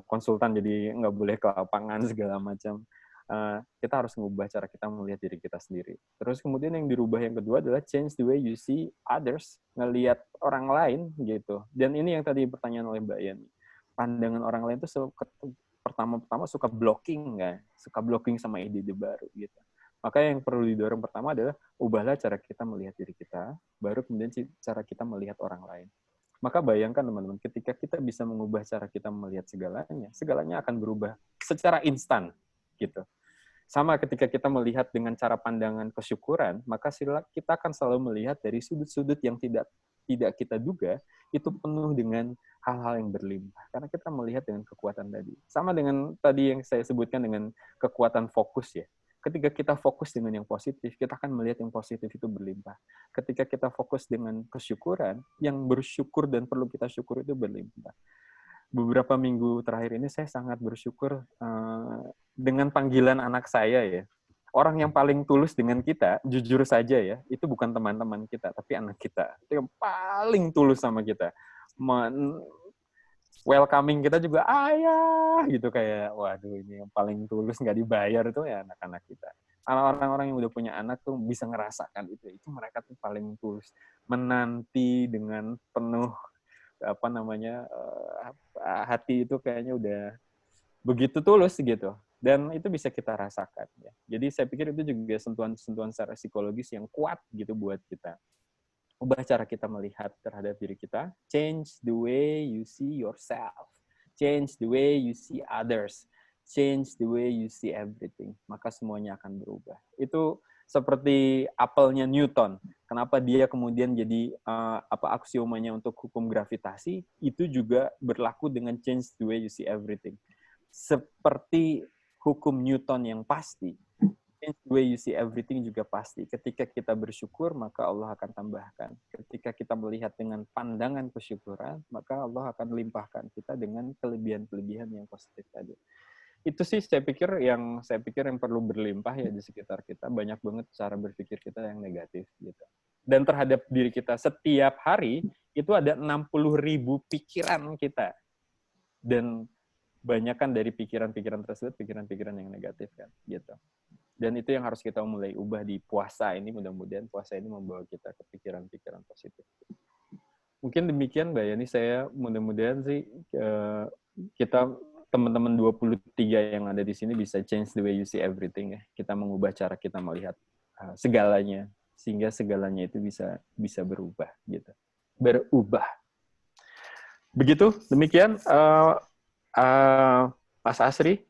konsultan jadi nggak boleh ke lapangan segala macam. Kita harus mengubah cara kita melihat diri kita sendiri. Terus kemudian yang dirubah yang kedua adalah change the way you see others, ngelihat orang lain gitu. Dan ini yang tadi pertanyaan oleh Mbak Yani. Pandangan orang lain itu pertama-tama suka blocking nggak? Suka blocking sama ide-ide baru gitu. Maka yang perlu didorong pertama adalah ubahlah cara kita melihat diri kita, baru kemudian cara kita melihat orang lain. Maka bayangkan teman-teman, ketika kita bisa mengubah cara kita melihat segalanya, segalanya akan berubah secara instan gitu. Sama ketika kita melihat dengan cara pandangan kesyukuran, maka kita akan selalu melihat dari sudut-sudut yang tidak kita duga, itu penuh dengan hal-hal yang berlimpah. Karena kita melihat dengan kekuatan tadi. Sama dengan tadi yang saya sebutkan dengan kekuatan fokus ya. Ketika kita fokus dengan yang positif, kita akan melihat yang positif itu berlimpah. Ketika kita fokus dengan kesyukuran, yang bersyukur dan perlu kita syukur itu berlimpah. Beberapa minggu terakhir ini saya sangat bersyukur dengan panggilan anak saya ya. Orang yang paling tulus dengan kita, jujur saja ya, itu bukan teman-teman kita, tapi anak kita. Itu yang paling tulus sama kita. Welcoming kita juga ayah gitu, kayak waduh ini yang paling tulus nggak dibayar itu ya anak-anak kita. Orang-orang yang udah punya anak tuh bisa ngerasakan itu mereka tuh paling tulus, menanti dengan penuh hati itu kayaknya udah begitu tulus gitu, dan itu bisa kita rasakan ya. Jadi saya pikir itu juga sentuhan secara psikologis yang kuat gitu buat kita. Ubah cara kita melihat terhadap diri kita, change the way you see yourself, change the way you see others, change the way you see everything, maka semuanya akan berubah. Itu seperti apelnya Newton. Kenapa dia kemudian jadi aksiomanya untuk hukum gravitasi, itu juga berlaku dengan change the way you see everything. Seperti hukum Newton yang pasti, change the way you see everything juga pasti. Ketika kita bersyukur, maka Allah akan tambahkan. Ketika kita melihat dengan pandangan kesyukuran, maka Allah akan limpahkan kita dengan kelebihan-kelebihan yang positif tadi. Itu sih saya pikir yang perlu berlimpah ya di sekitar kita. Banyak banget cara berpikir kita yang negatif gitu. Dan terhadap diri kita setiap hari itu ada 60.000 pikiran kita. Dan banyak kan dari pikiran-pikiran tersebut pikiran-pikiran yang negatif kan gitu. Dan itu yang harus kita mulai ubah di puasa ini. Mudah-mudahan puasa ini membawa kita ke pikiran-pikiran positif. Mungkin demikian Mbak Yani, saya mudah-mudahan sih kita teman-teman 23 yang ada di sini bisa change the way you see everything ya. Kita mengubah cara kita melihat segalanya sehingga segalanya itu bisa berubah gitu. Berubah. Begitu, demikian Mas Asri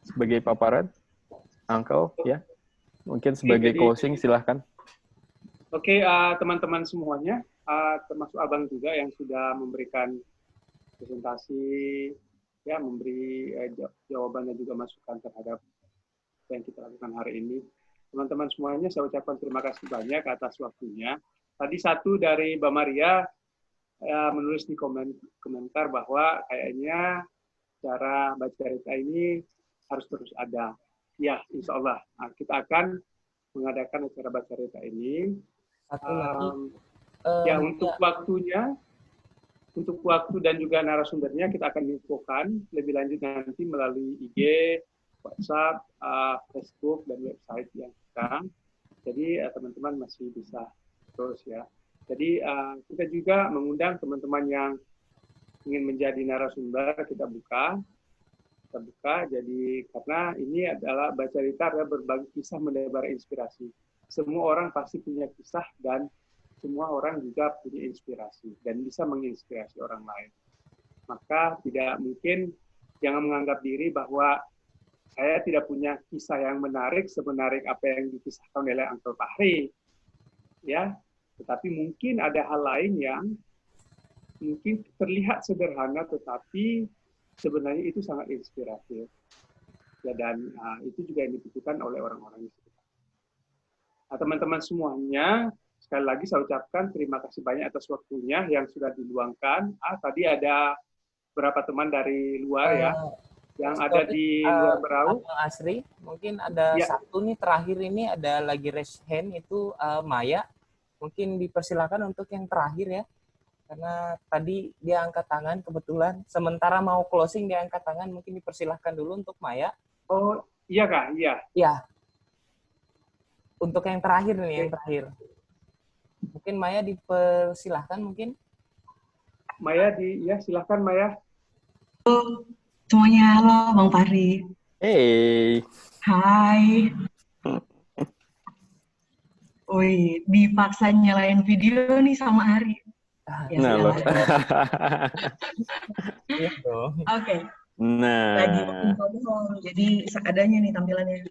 sebagai paparan, Uncle ya. Mungkin sebagai closing silahkan. Oke, teman-teman semuanya, termasuk Abang juga yang sudah memberikan presentasi, ya, memberi jawaban dan juga masukan terhadap apa yang kita lakukan hari ini. teman-teman semuanya saya ucapkan terima kasih banyak atas waktunya. Tadi satu dari Mbak Maria menulis di komentar bahwa kayaknya cara baca cerita ini harus terus ada. Ya, insya Allah kita akan mengadakan acara baca cerita ini. Satu lagi. Ya, untuk waktunya, untuk waktu dan juga narasumbernya kita akan infokan lebih lanjut nanti melalui IG, WhatsApp, Facebook, dan website yang kita. Jadi teman-teman masih bisa terus ya. Jadi kita juga mengundang teman-teman yang ingin menjadi narasumber, kita buka. Jadi karena ini adalah baca cerita, adalah berbagi kisah menebar inspirasi. Semua orang pasti punya kisah dan semua orang juga punya inspirasi dan bisa menginspirasi orang lain. Maka tidak mungkin, jangan menganggap diri bahwa saya tidak punya kisah yang menarik semenarik apa yang dikisahkan oleh Uncle Fahri, ya. Tetapi mungkin ada hal lain yang mungkin terlihat sederhana, tetapi sebenarnya itu sangat inspiratif. Ya, dan itu juga yang dibutuhkan oleh orang-orang di sekitar. Nah, teman-teman semuanya, sekali lagi saya ucapkan terima kasih banyak atas waktunya yang sudah diluangkan. Tadi ada beberapa teman dari luar ya, yang ada di luar Berau. Asri, mungkin ada satu nih terakhir ini, ada lagi raise hand itu Maya. Mungkin dipersilakan untuk yang terakhir ya, karena tadi dia angkat tangan kebetulan. Sementara mau closing dia angkat tangan, mungkin dipersilahkan dulu untuk Maya. Oh iya Kak, iya. Iya. Untuk yang terakhir nih, yang terakhir. Mungkin Maya dipersilahkan mungkin. Maya ya silahkan Maya. Halo semuanya, halo Bang Fahri. Hey. Hai. Wih, dipaksa nyalain video nih sama Ari. Ya, nah loh. Oke. Nah. Lagi bohong, jadi seadanya nih tampilannya.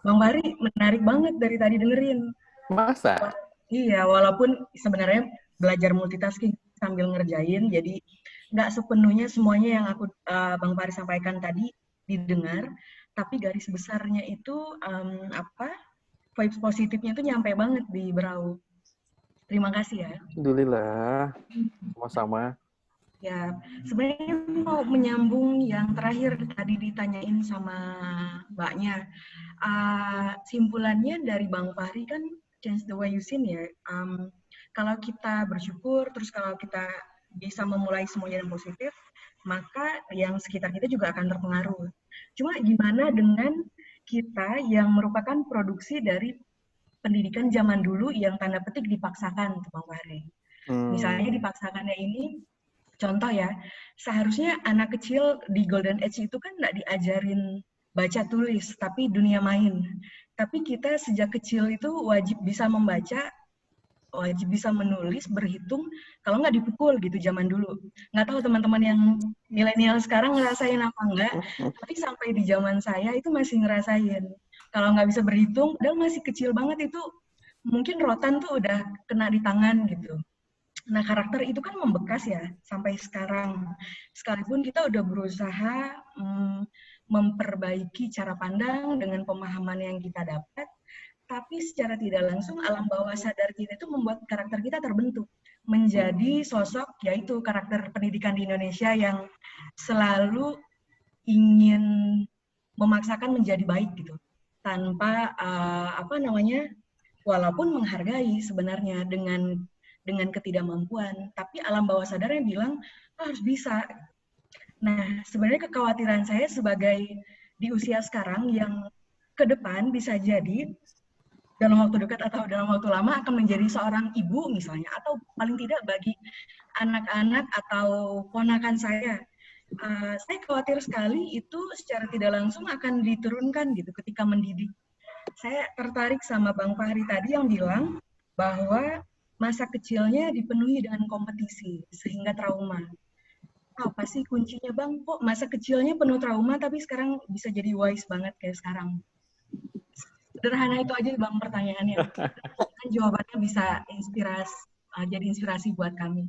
Bang Fahri menarik banget dari tadi dengerin. Masa? Iya, walaupun sebenarnya belajar multitasking sambil ngerjain, jadi nggak sepenuhnya semuanya yang aku Bang Fahri sampaikan tadi didengar, tapi garis besarnya itu vibes positifnya itu nyampe banget di Berau. Terima kasih ya. Alhamdulillah, sama-sama. Ya, sebenarnya mau menyambung yang terakhir tadi ditanyain sama Mbaknya. Simpulannya dari Bang Fahri kan change the way you see ya. Kalau kita bersyukur, terus kalau kita bisa memulai semuanya yang positif, maka yang sekitar kita juga akan terpengaruh. Cuma gimana dengan kita yang merupakan produksi dari pendidikan zaman dulu yang tanda petik dipaksakan, Bang Fahri. Misalnya dipaksakannya ini, contoh ya, seharusnya anak kecil di Golden Age itu kan nggak diajarin baca tulis, tapi dunia main. Tapi kita sejak kecil itu wajib bisa membaca, wajib bisa menulis, berhitung, kalau nggak dipukul gitu zaman dulu. Nggak tahu teman-teman yang milenial sekarang ngerasain apa enggak, tapi sampai di zaman saya itu masih ngerasain. Kalau nggak bisa berhitung, padahal masih kecil banget itu, mungkin rotan tuh udah kena di tangan gitu. Nah, karakter itu kan membekas ya, sampai sekarang. Sekalipun kita udah berusaha memperbaiki cara pandang dengan pemahaman yang kita dapat, tapi secara tidak langsung alam bawah sadar kita itu membuat karakter kita terbentuk menjadi sosok, yaitu karakter pendidikan di Indonesia yang selalu ingin memaksakan menjadi baik gitu, tanpa walaupun menghargai sebenarnya dengan ketidakmampuan, tapi alam bawah sadarnya bilang harus bisa. Nah, sebenarnya kekhawatiran saya sebagai di usia sekarang yang ke depan bisa jadi dalam waktu dekat atau dalam waktu lama akan menjadi seorang ibu misalnya, atau paling tidak bagi anak-anak atau ponakan saya. Saya khawatir sekali itu secara tidak langsung akan diturunkan gitu ketika mendidik. Saya tertarik sama Bang Fahri tadi yang bilang bahwa masa kecilnya dipenuhi dengan kompetisi sehingga trauma. Apa sih kuncinya Bang? Kok masa kecilnya penuh trauma tapi sekarang bisa jadi wise banget kayak sekarang? Sederhana itu aja Bang pertanyaannya. Kan jawabannya bisa jadi inspirasi buat kami.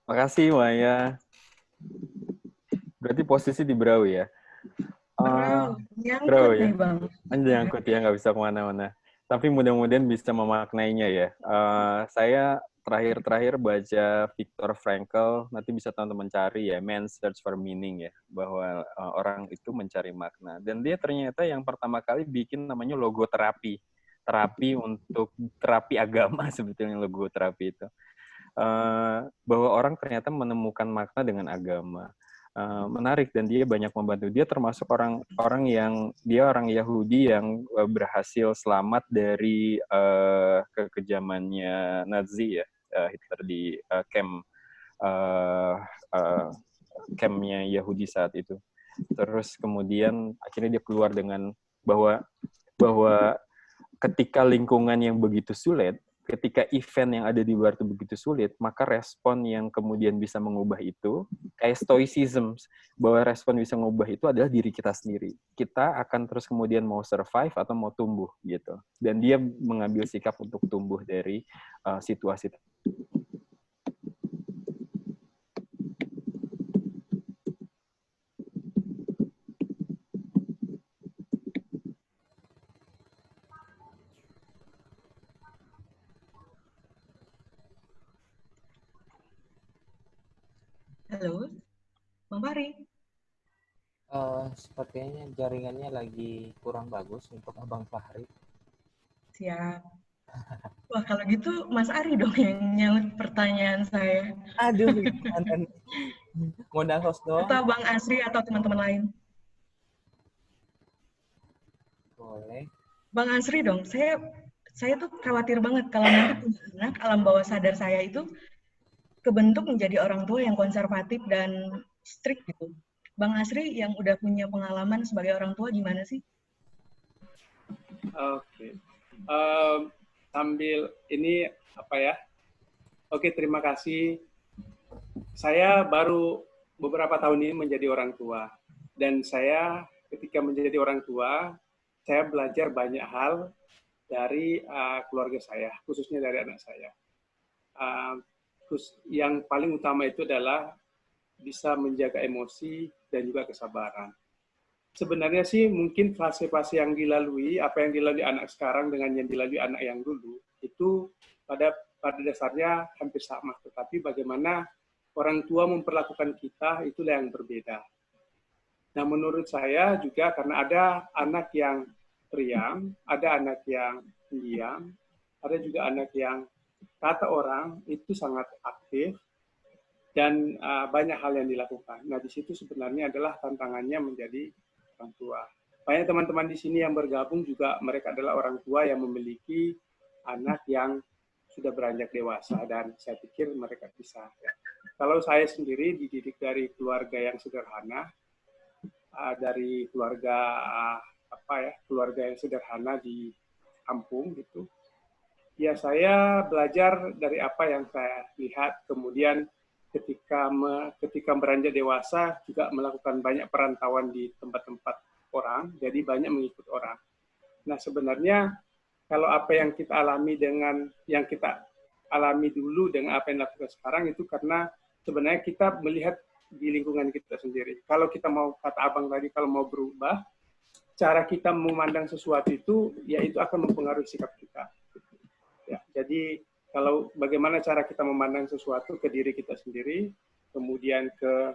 Makasih Maya. Berarti posisi di Berau ya. Nyangkut ya. nih Bang. Nyangkut ya, nggak bisa kemana-mana. Tapi mudah-mudahan bisa memaknainya ya. Saya terakhir baca Viktor Frankl, nanti bisa teman-teman cari ya, Man's Search for Meaning ya, bahwa orang itu mencari makna. Dan dia ternyata yang pertama kali bikin namanya logoterapi. Terapi untuk terapi agama sebetulnya logoterapi itu. Bahwa orang ternyata menemukan makna dengan agama. Menarik, dan dia banyak membantu. Dia termasuk orang Yahudi yang berhasil selamat dari kekejamannya Nazi ya, Hitler di campnya Yahudi saat itu. Terus kemudian akhirnya dia keluar dengan bahwa ketika lingkungan yang begitu sulit, ketika event yang ada di luar itu begitu sulit, maka respon yang kemudian bisa mengubah itu, kayak stoicism, bahwa respon bisa mengubah itu adalah diri kita sendiri. Kita akan terus kemudian mau survive atau mau tumbuh, gitu. Dan dia mengambil sikap untuk tumbuh dari situasi. Halo, Bang Fahri. Sepertinya jaringannya lagi kurang bagus untuk Abang Fahri. Siap. Wah, kalau gitu Mas Ari dong yang nyaut pertanyaan saya. Aduh, modal host doang. Atau Bang Asri atau teman-teman lain. Boleh. Bang Asri dong, saya tuh khawatir banget kalau nanti punya anak, alam bawah sadar saya itu kebentuk menjadi orang tua yang konservatif dan strict gitu. Bang Asri yang udah punya pengalaman sebagai orang tua gimana sih? Oke. Sambil ini apa ya? Oke, terima kasih. Saya baru beberapa tahun ini menjadi orang tua. Dan saya ketika menjadi orang tua, saya belajar banyak hal dari keluarga saya, khususnya dari anak saya. Yang paling utama itu adalah bisa menjaga emosi dan juga kesabaran. Sebenarnya sih mungkin fase-fase yang dilalui, apa yang dilalui anak sekarang dengan yang dilalui anak yang dulu, itu pada dasarnya hampir sama. Tetapi bagaimana orang tua memperlakukan kita, itulah yang berbeda. Nah, menurut saya juga karena ada anak yang periang, ada anak yang pendiam, ada juga anak yang kata orang itu sangat aktif, dan banyak hal yang dilakukan. Nah, di situ sebenarnya adalah tantangannya menjadi orang tua. Banyak teman-teman di sini yang bergabung juga mereka adalah orang tua yang memiliki anak yang sudah beranjak dewasa, dan saya pikir mereka bisa. Ya. Kalau saya sendiri dididik dari keluarga yang sederhana, dari keluarga keluarga yang sederhana di kampung gitu. Ya, saya belajar dari apa yang saya lihat, kemudian ketika beranjak dewasa juga melakukan banyak perantauan di tempat-tempat orang, jadi banyak mengikut orang. Nah, sebenarnya kalau apa yang kita alami dengan yang kita alami dulu dengan apa yang dilakukan sekarang itu karena sebenarnya kita melihat di lingkungan kita sendiri. Kalau kita mau, kata Abang tadi, kalau mau berubah, cara kita memandang sesuatu itu, ya itu akan mempengaruhi sikap kita. Ya, jadi kalau bagaimana cara kita memandang sesuatu ke diri kita sendiri, kemudian ke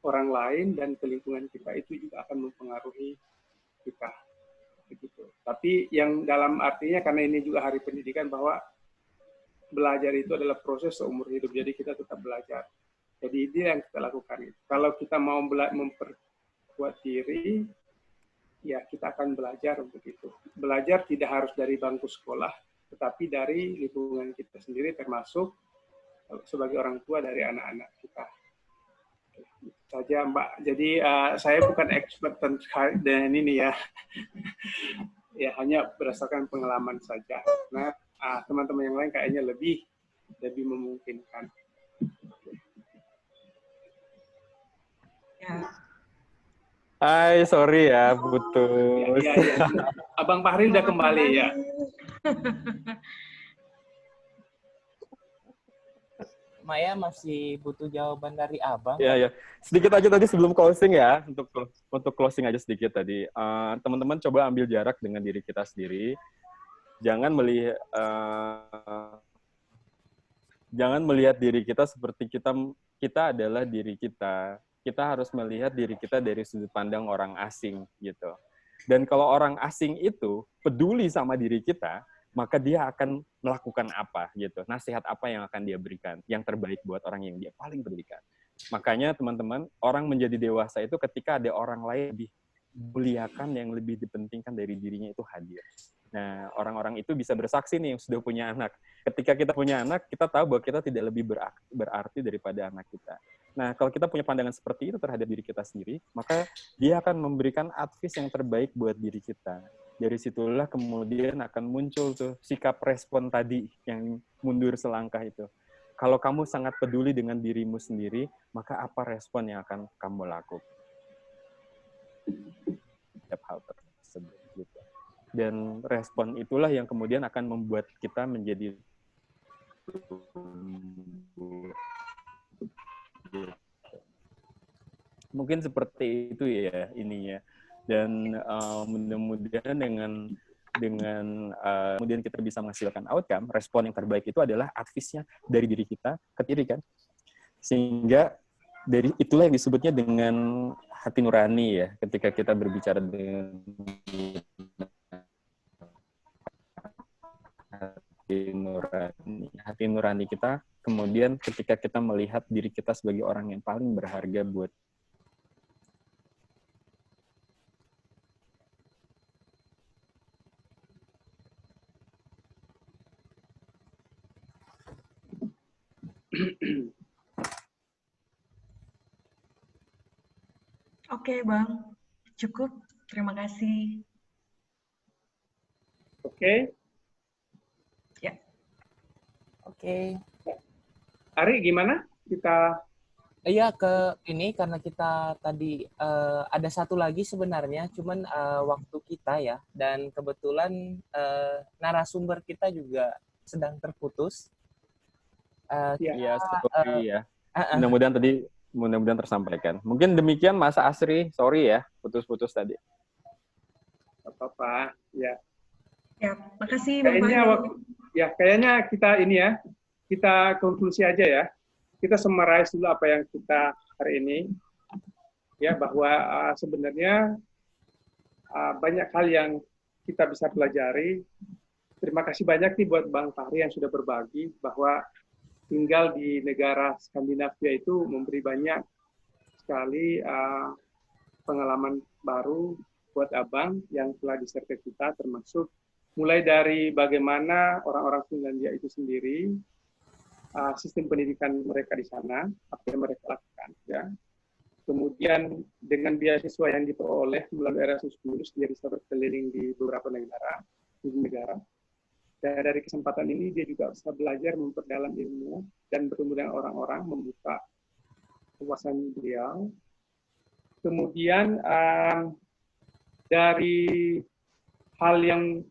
orang lain dan ke lingkungan kita, itu juga akan mempengaruhi kita. Begitu. Tapi yang dalam artinya, karena ini juga hari pendidikan, bahwa belajar itu adalah proses seumur hidup, jadi kita tetap belajar. Jadi ini yang kita lakukan. Kalau kita mau memperkuat diri, ya kita akan belajar untuk itu. Belajar tidak harus dari bangku sekolah, tetapi dari lingkungan kita sendiri, termasuk sebagai orang tua dari anak-anak kita. Itu saja, Mbak. Jadi saya bukan expert terkait dengan ini ya. Ya, hanya berdasarkan pengalaman saja. Nah, teman-teman yang lain kayaknya lebih memungkinkan. Ya. Hai, sorry ya, putus. Ya. Abang Fahri udah kembali ya. Maya masih butuh jawaban dari Abang. Ya. Sedikit aja tadi sebelum closing ya, untuk closing aja sedikit tadi. Teman-teman coba ambil jarak dengan diri kita sendiri. Jangan melihat diri kita seperti kita adalah diri kita. Kita harus melihat diri kita dari sudut pandang orang asing gitu. Dan kalau orang asing itu peduli sama diri kita, maka dia akan melakukan apa gitu. Nasihat apa yang akan dia berikan, yang terbaik buat orang yang dia paling pedulikan. Makanya teman-teman, orang menjadi dewasa itu ketika ada orang lain lebih muliakan, yang lebih dipentingkan dari dirinya itu hadir. Nah, orang-orang itu bisa bersaksi nih yang sudah punya anak. Ketika kita punya anak, kita tahu bahwa kita tidak lebih berarti daripada anak kita. Nah, kalau kita punya pandangan seperti itu terhadap diri kita sendiri, maka dia akan memberikan advice yang terbaik buat diri kita. Dari situlah kemudian akan muncul tuh sikap respon tadi yang mundur selangkah itu. Kalau kamu sangat peduli dengan dirimu sendiri, maka apa respon yang akan kamu lakukan? Setiap hal tersebut. Gitu. Dan respon itulah yang kemudian akan membuat kita menjadi mungkin seperti itu ya ininya. Dan mudah-mudahan dengan kemudian kita bisa menghasilkan outcome, respon yang terbaik itu adalah advice-nya dari diri kita ke diri kan. Sehingga dari itulah yang disebutnya dengan hati nurani ya, ketika kita berbicara dengan hati nurani kita, kemudian ketika kita melihat diri kita sebagai orang yang paling berharga buat Oke, Bang. Cukup. Terima kasih. Oke. Ya. Oke. Ari, gimana? Iya, karena kita tadi ada satu lagi sebenarnya, cuman waktu kita ya, dan kebetulan narasumber kita juga sedang terputus. Iya, sorry ya. Mudah-mudahan tersampaikan. Mungkin demikian Mas Asri, sorry ya, putus-putus tadi. Apa-apa, ya. Ya, makasih kayaknya kita konklusi aja ya. Kita summarize dulu apa yang kita hari ini, ya, bahwa sebenarnya banyak hal yang kita bisa pelajari. Terima kasih banyak nih buat Bang Fahri yang sudah berbagi bahwa tinggal di negara Skandinavia itu memberi banyak sekali pengalaman baru buat Abang yang telah di-share kita, termasuk mulai dari bagaimana orang-orang Finlandia itu sendiri, sistem pendidikan mereka di sana, apa yang mereka lakukan. Ya. Kemudian dengan beasiswa yang diperoleh melalui Erasmus Mundus, dia bisa berkeliling di beberapa negara. Dan dari kesempatan ini dia juga bisa belajar memperdalam ilmu dan bertemu dengan orang-orang, membuka wawasan beliau. Kemudian dari hal yang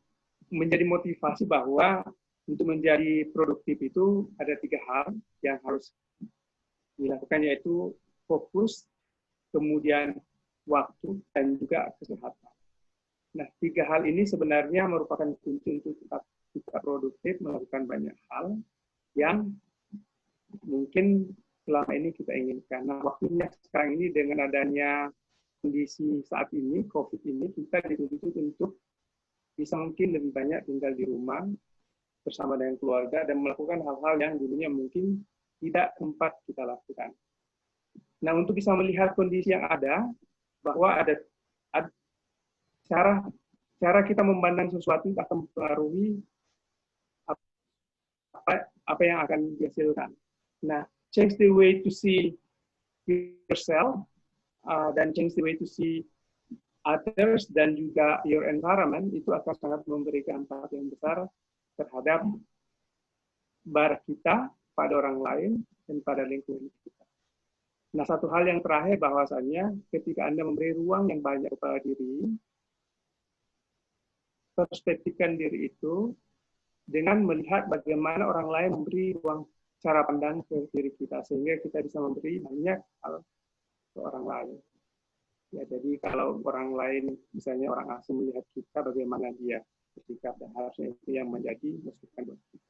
menjadi motivasi bahwa untuk menjadi produktif itu ada 3 hal yang harus dilakukan, yaitu fokus, kemudian waktu, dan juga kesehatan. Nah, 3 hal ini sebenarnya merupakan kunci untuk kita produktif, melakukan banyak hal yang mungkin selama ini kita inginkan. Nah, waktunya sekarang ini dengan adanya kondisi saat ini, COVID ini, kita dituntut untuk bisa mungkin lebih banyak tinggal di rumah bersama dengan keluarga dan melakukan hal-hal yang dulunya mungkin tidak sempat kita lakukan. Nah, untuk bisa melihat kondisi yang ada, bahwa ada cara kita memandang sesuatu akan mempengaruhi apa yang akan dihasilkan. Nah, change the way to see yourself, dan change the way to see others, dan juga your environment, itu akan sangat memberikan dampak yang besar terhadap barat kita, pada orang lain, dan pada lingkungan kita. Nah, satu hal yang terakhir bahwasannya ketika Anda memberi ruang yang banyak kepada diri, perspektifkan diri itu dengan melihat bagaimana orang lain memberi ruang cara pandang ke diri kita, sehingga kita bisa memberi banyak hal ke orang lain. Ya, jadi kalau orang lain, misalnya orang asing melihat kita, bagaimana dia bersikap, dan harusnya itu yang menjadi masukan buat kita.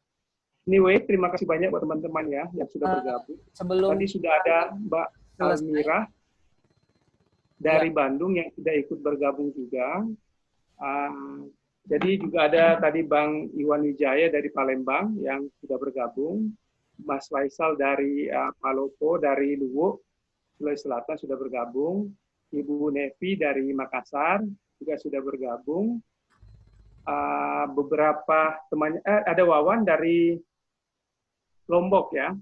Anyway, terima kasih banyak buat teman-teman ya yang sudah bergabung. Tadi sudah ada Mbak Almira dari Bandung yang sudah ikut bergabung juga. Jadi juga ada tadi Bang Iwan Wijaya dari Palembang yang sudah bergabung. Mas Faisal dari Palopo, dari Luwu, Sulawesi Selatan sudah bergabung. Ibu Nevi dari Makassar juga sudah bergabung. Beberapa temannya, ada Wawan dari Lombok ya,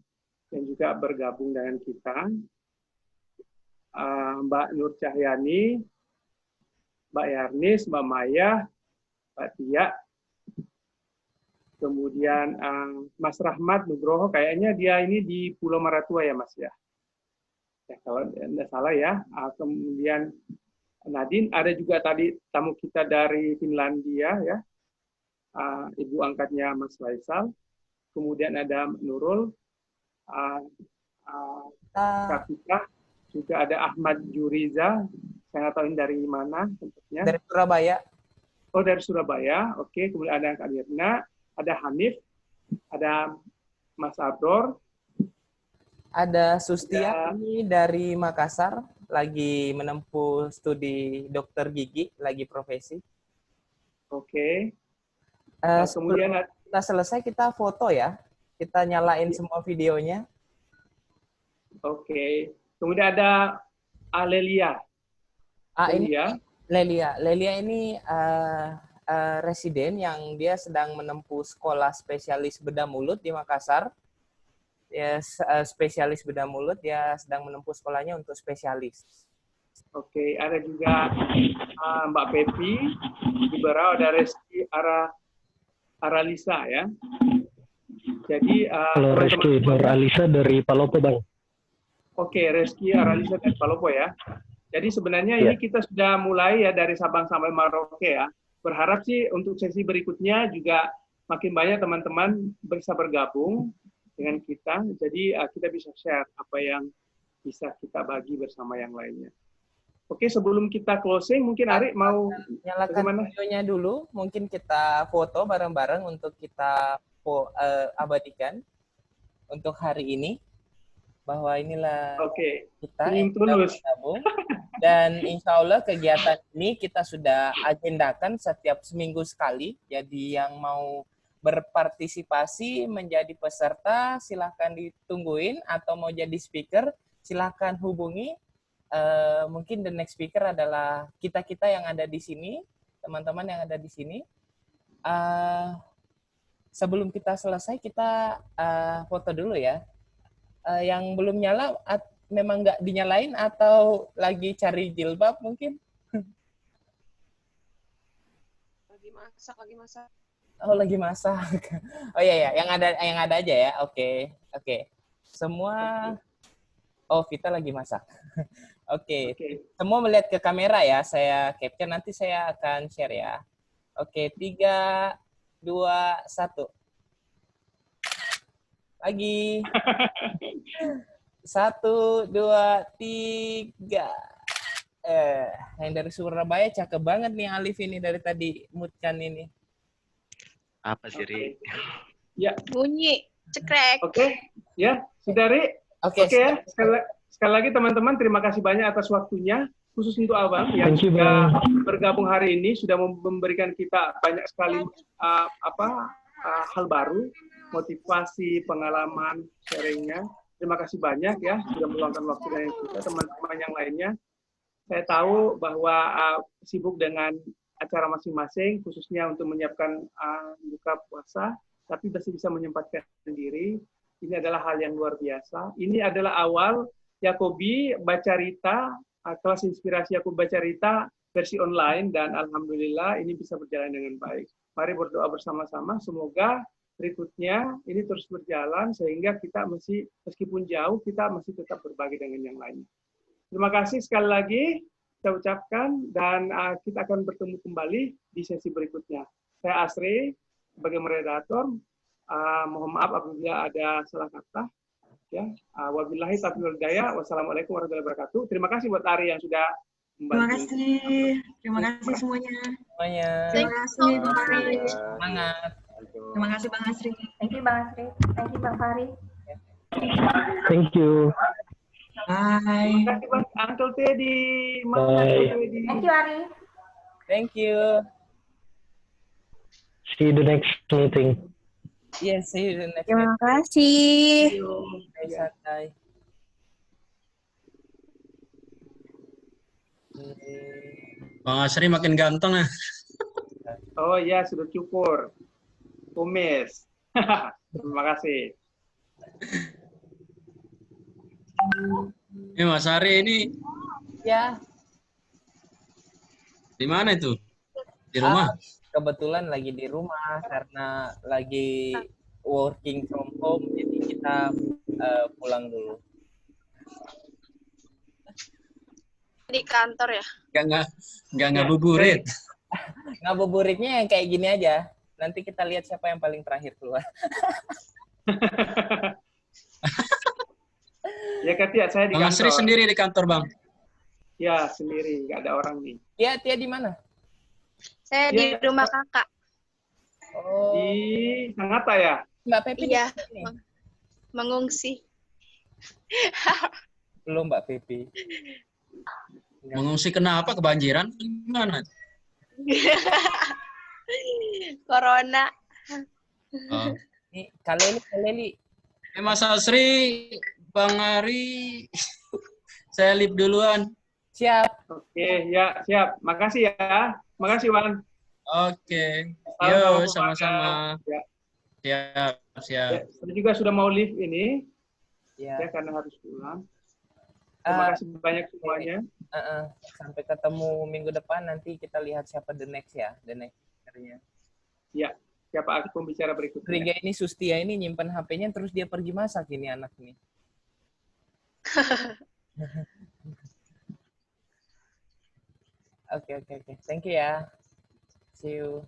yang juga bergabung dengan kita. Mbak Nur Cahyani, Mbak Yarnis, Mbak Maya, Mbak Tia. Kemudian Mas Rahmat Nugroho, kayaknya dia ini di Pulau Maratua ya Mas ya. Ya, kalau tidak salah ya. Kemudian Nadine, ada juga tadi tamu kita dari Finlandia ya, ibu angkatnya Mas Faisal. Kemudian ada Nurul, Kapita, juga ada Ahmad Juriza. Saya nggak tahu ini dari mana tentunya. Dari Surabaya. Oh, dari Surabaya. Oke. Kemudian ada Kak Mirna, ada Hanif, ada Mas Abror. Ada Sustia ini dari Makassar, lagi menempuh studi dokter gigi, lagi profesi. Oke. Kemudian kita selesai, kita foto ya. Kita nyalain semua videonya. Oke. Kemudian ada Alelia. Lelia ini residen yang dia sedang menempuh sekolah spesialis bedah mulut di Makassar. Ya, spesialis bedah mulut, dia sedang menempuh sekolahnya untuk spesialis. Oke, ada juga Mbak Pepi di Berau, ada Reski Aralisa ya. Jadi Halo Reski Aralisa dari Palopo Bang. Oke, Reski Aralisa dari Palopo ya. Jadi sebenarnya ini kita sudah mulai ya dari Sabang sampai Merauke ya. Berharap sih untuk sesi berikutnya juga makin banyak teman-teman bisa bergabung dengan kita, jadi kita bisa share apa yang bisa kita bagi bersama yang lainnya. Oke, sebelum kita closing, mungkin Ari mau nyalakan videonya dulu, mungkin kita foto bareng-bareng untuk kita abadikan untuk hari ini, bahwa inilah kita yang bergabung. Dan insya Allah kegiatan ini kita sudah agendakan setiap seminggu sekali, jadi yang mau berpartisipasi menjadi peserta silahkan ditungguin, atau mau jadi speaker silahkan hubungi. Mungkin the next speaker adalah kita yang ada di sini, teman-teman yang ada di sini. Sebelum kita selesai kita foto dulu ya. Yang belum nyala memang nggak dinyalain atau lagi cari jilbab mungkin? Lagi masak. Oh, lagi masak. Oh iya ya, yang ada aja ya. Oke. Semua Vita lagi masak. Oke. Semua melihat ke kamera ya. Saya capture, nanti saya akan share ya. Oke, 3 2 1. Lagi. 1 2 3. Yang dari Surabaya cakep banget nih Alif ini, dari tadi moodkan ini. Apa sih, Ri? Ya. Bunyi, cekrek. Oke, ya, sudah, Ri. Oke ya, sekali lagi teman-teman, terima kasih banyak atas waktunya, khusus untuk Abang yang sudah bergabung hari ini, sudah memberikan kita banyak sekali hal baru, motivasi, pengalaman, sharingnya. Terima kasih banyak ya, sudah meluangkan waktu dengan kita, teman-teman yang lainnya. Saya tahu bahwa sibuk dengan acara masing-masing, khususnya untuk menyiapkan buka puasa, tapi masih bisa menyempatkan diri. Ini adalah hal yang luar biasa. Ini adalah awal Yakobi Bacarita, kelas inspirasi Yakobi Bacarita versi online, dan alhamdulillah ini bisa berjalan dengan baik. Mari berdoa bersama-sama, semoga berikutnya ini terus berjalan, sehingga kita meskipun jauh, kita masih tetap berbagi dengan yang lain. Terima kasih sekali lagi kita ucapkan, dan kita akan bertemu kembali di sesi berikutnya. Saya Asri sebagai moderator, Mohon maaf apabila ada salah kata. Ya, wabillahi taufiq wal hidayah. Wassalamualaikum warahmatullahi wabarakatuh. Terima kasih buat Ari yang sudah membantu. Terima kasih semuanya. Terima kasih Bang Fahri. Semangat. Terima kasih Bang Asri. Thank you Bang Asri. Thank you Bang Fahri. Thank you. Bye. Terima kasih Bang Uncle Teddy. Bye. Thank you Ari. Thank you. See you the next meeting. Yes, see you next Terima kasih. santai. Bang Asri makin ganteng ya. Oh iya, sudah cukur. Kumis. Terima kasih. Ini Mas Ari ini Ya. di mana itu? Di rumah? Kebetulan lagi di rumah karena lagi working from home, jadi kita pulang dulu. Di kantor ya? Nggak ngabuburit. Ngabuburitnya yang kayak gini aja. Nanti kita lihat siapa yang paling terakhir keluar. Ya Katia, saya di Bang kantor. Asri sendiri di kantor Bang? Ya, sendiri. Nggak ada orang nih. Ya, Tia di mana? Saya di rumah kakak. Oh. Di Sangatta ya? Mbak Pepi Iya, di sini? mengungsi. Belum Mbak Pepi. Mengungsi kenapa? Kebanjiran? Gimana? Corona. Oh. Nih, Kaleli. Mas Asri, Bang Ari, saya lip duluan. Siap. Oke, ya siap. Makasih ya. Makasih Wan. Oke. Yo, sama-sama. Ya. Siap. Ya, saya juga sudah mau leave ini. Ya. Ya, karena harus pulang. Terima kasih banyak semuanya. Sampai ketemu minggu depan, nanti kita lihat siapa the next ya. The next speaker-nya. Ya, siapa pembicara berikutnya. Riga ini Sustia ini nyimpen HP-nya terus dia pergi masak ini anak ini. Oke. Thank you ya. See you.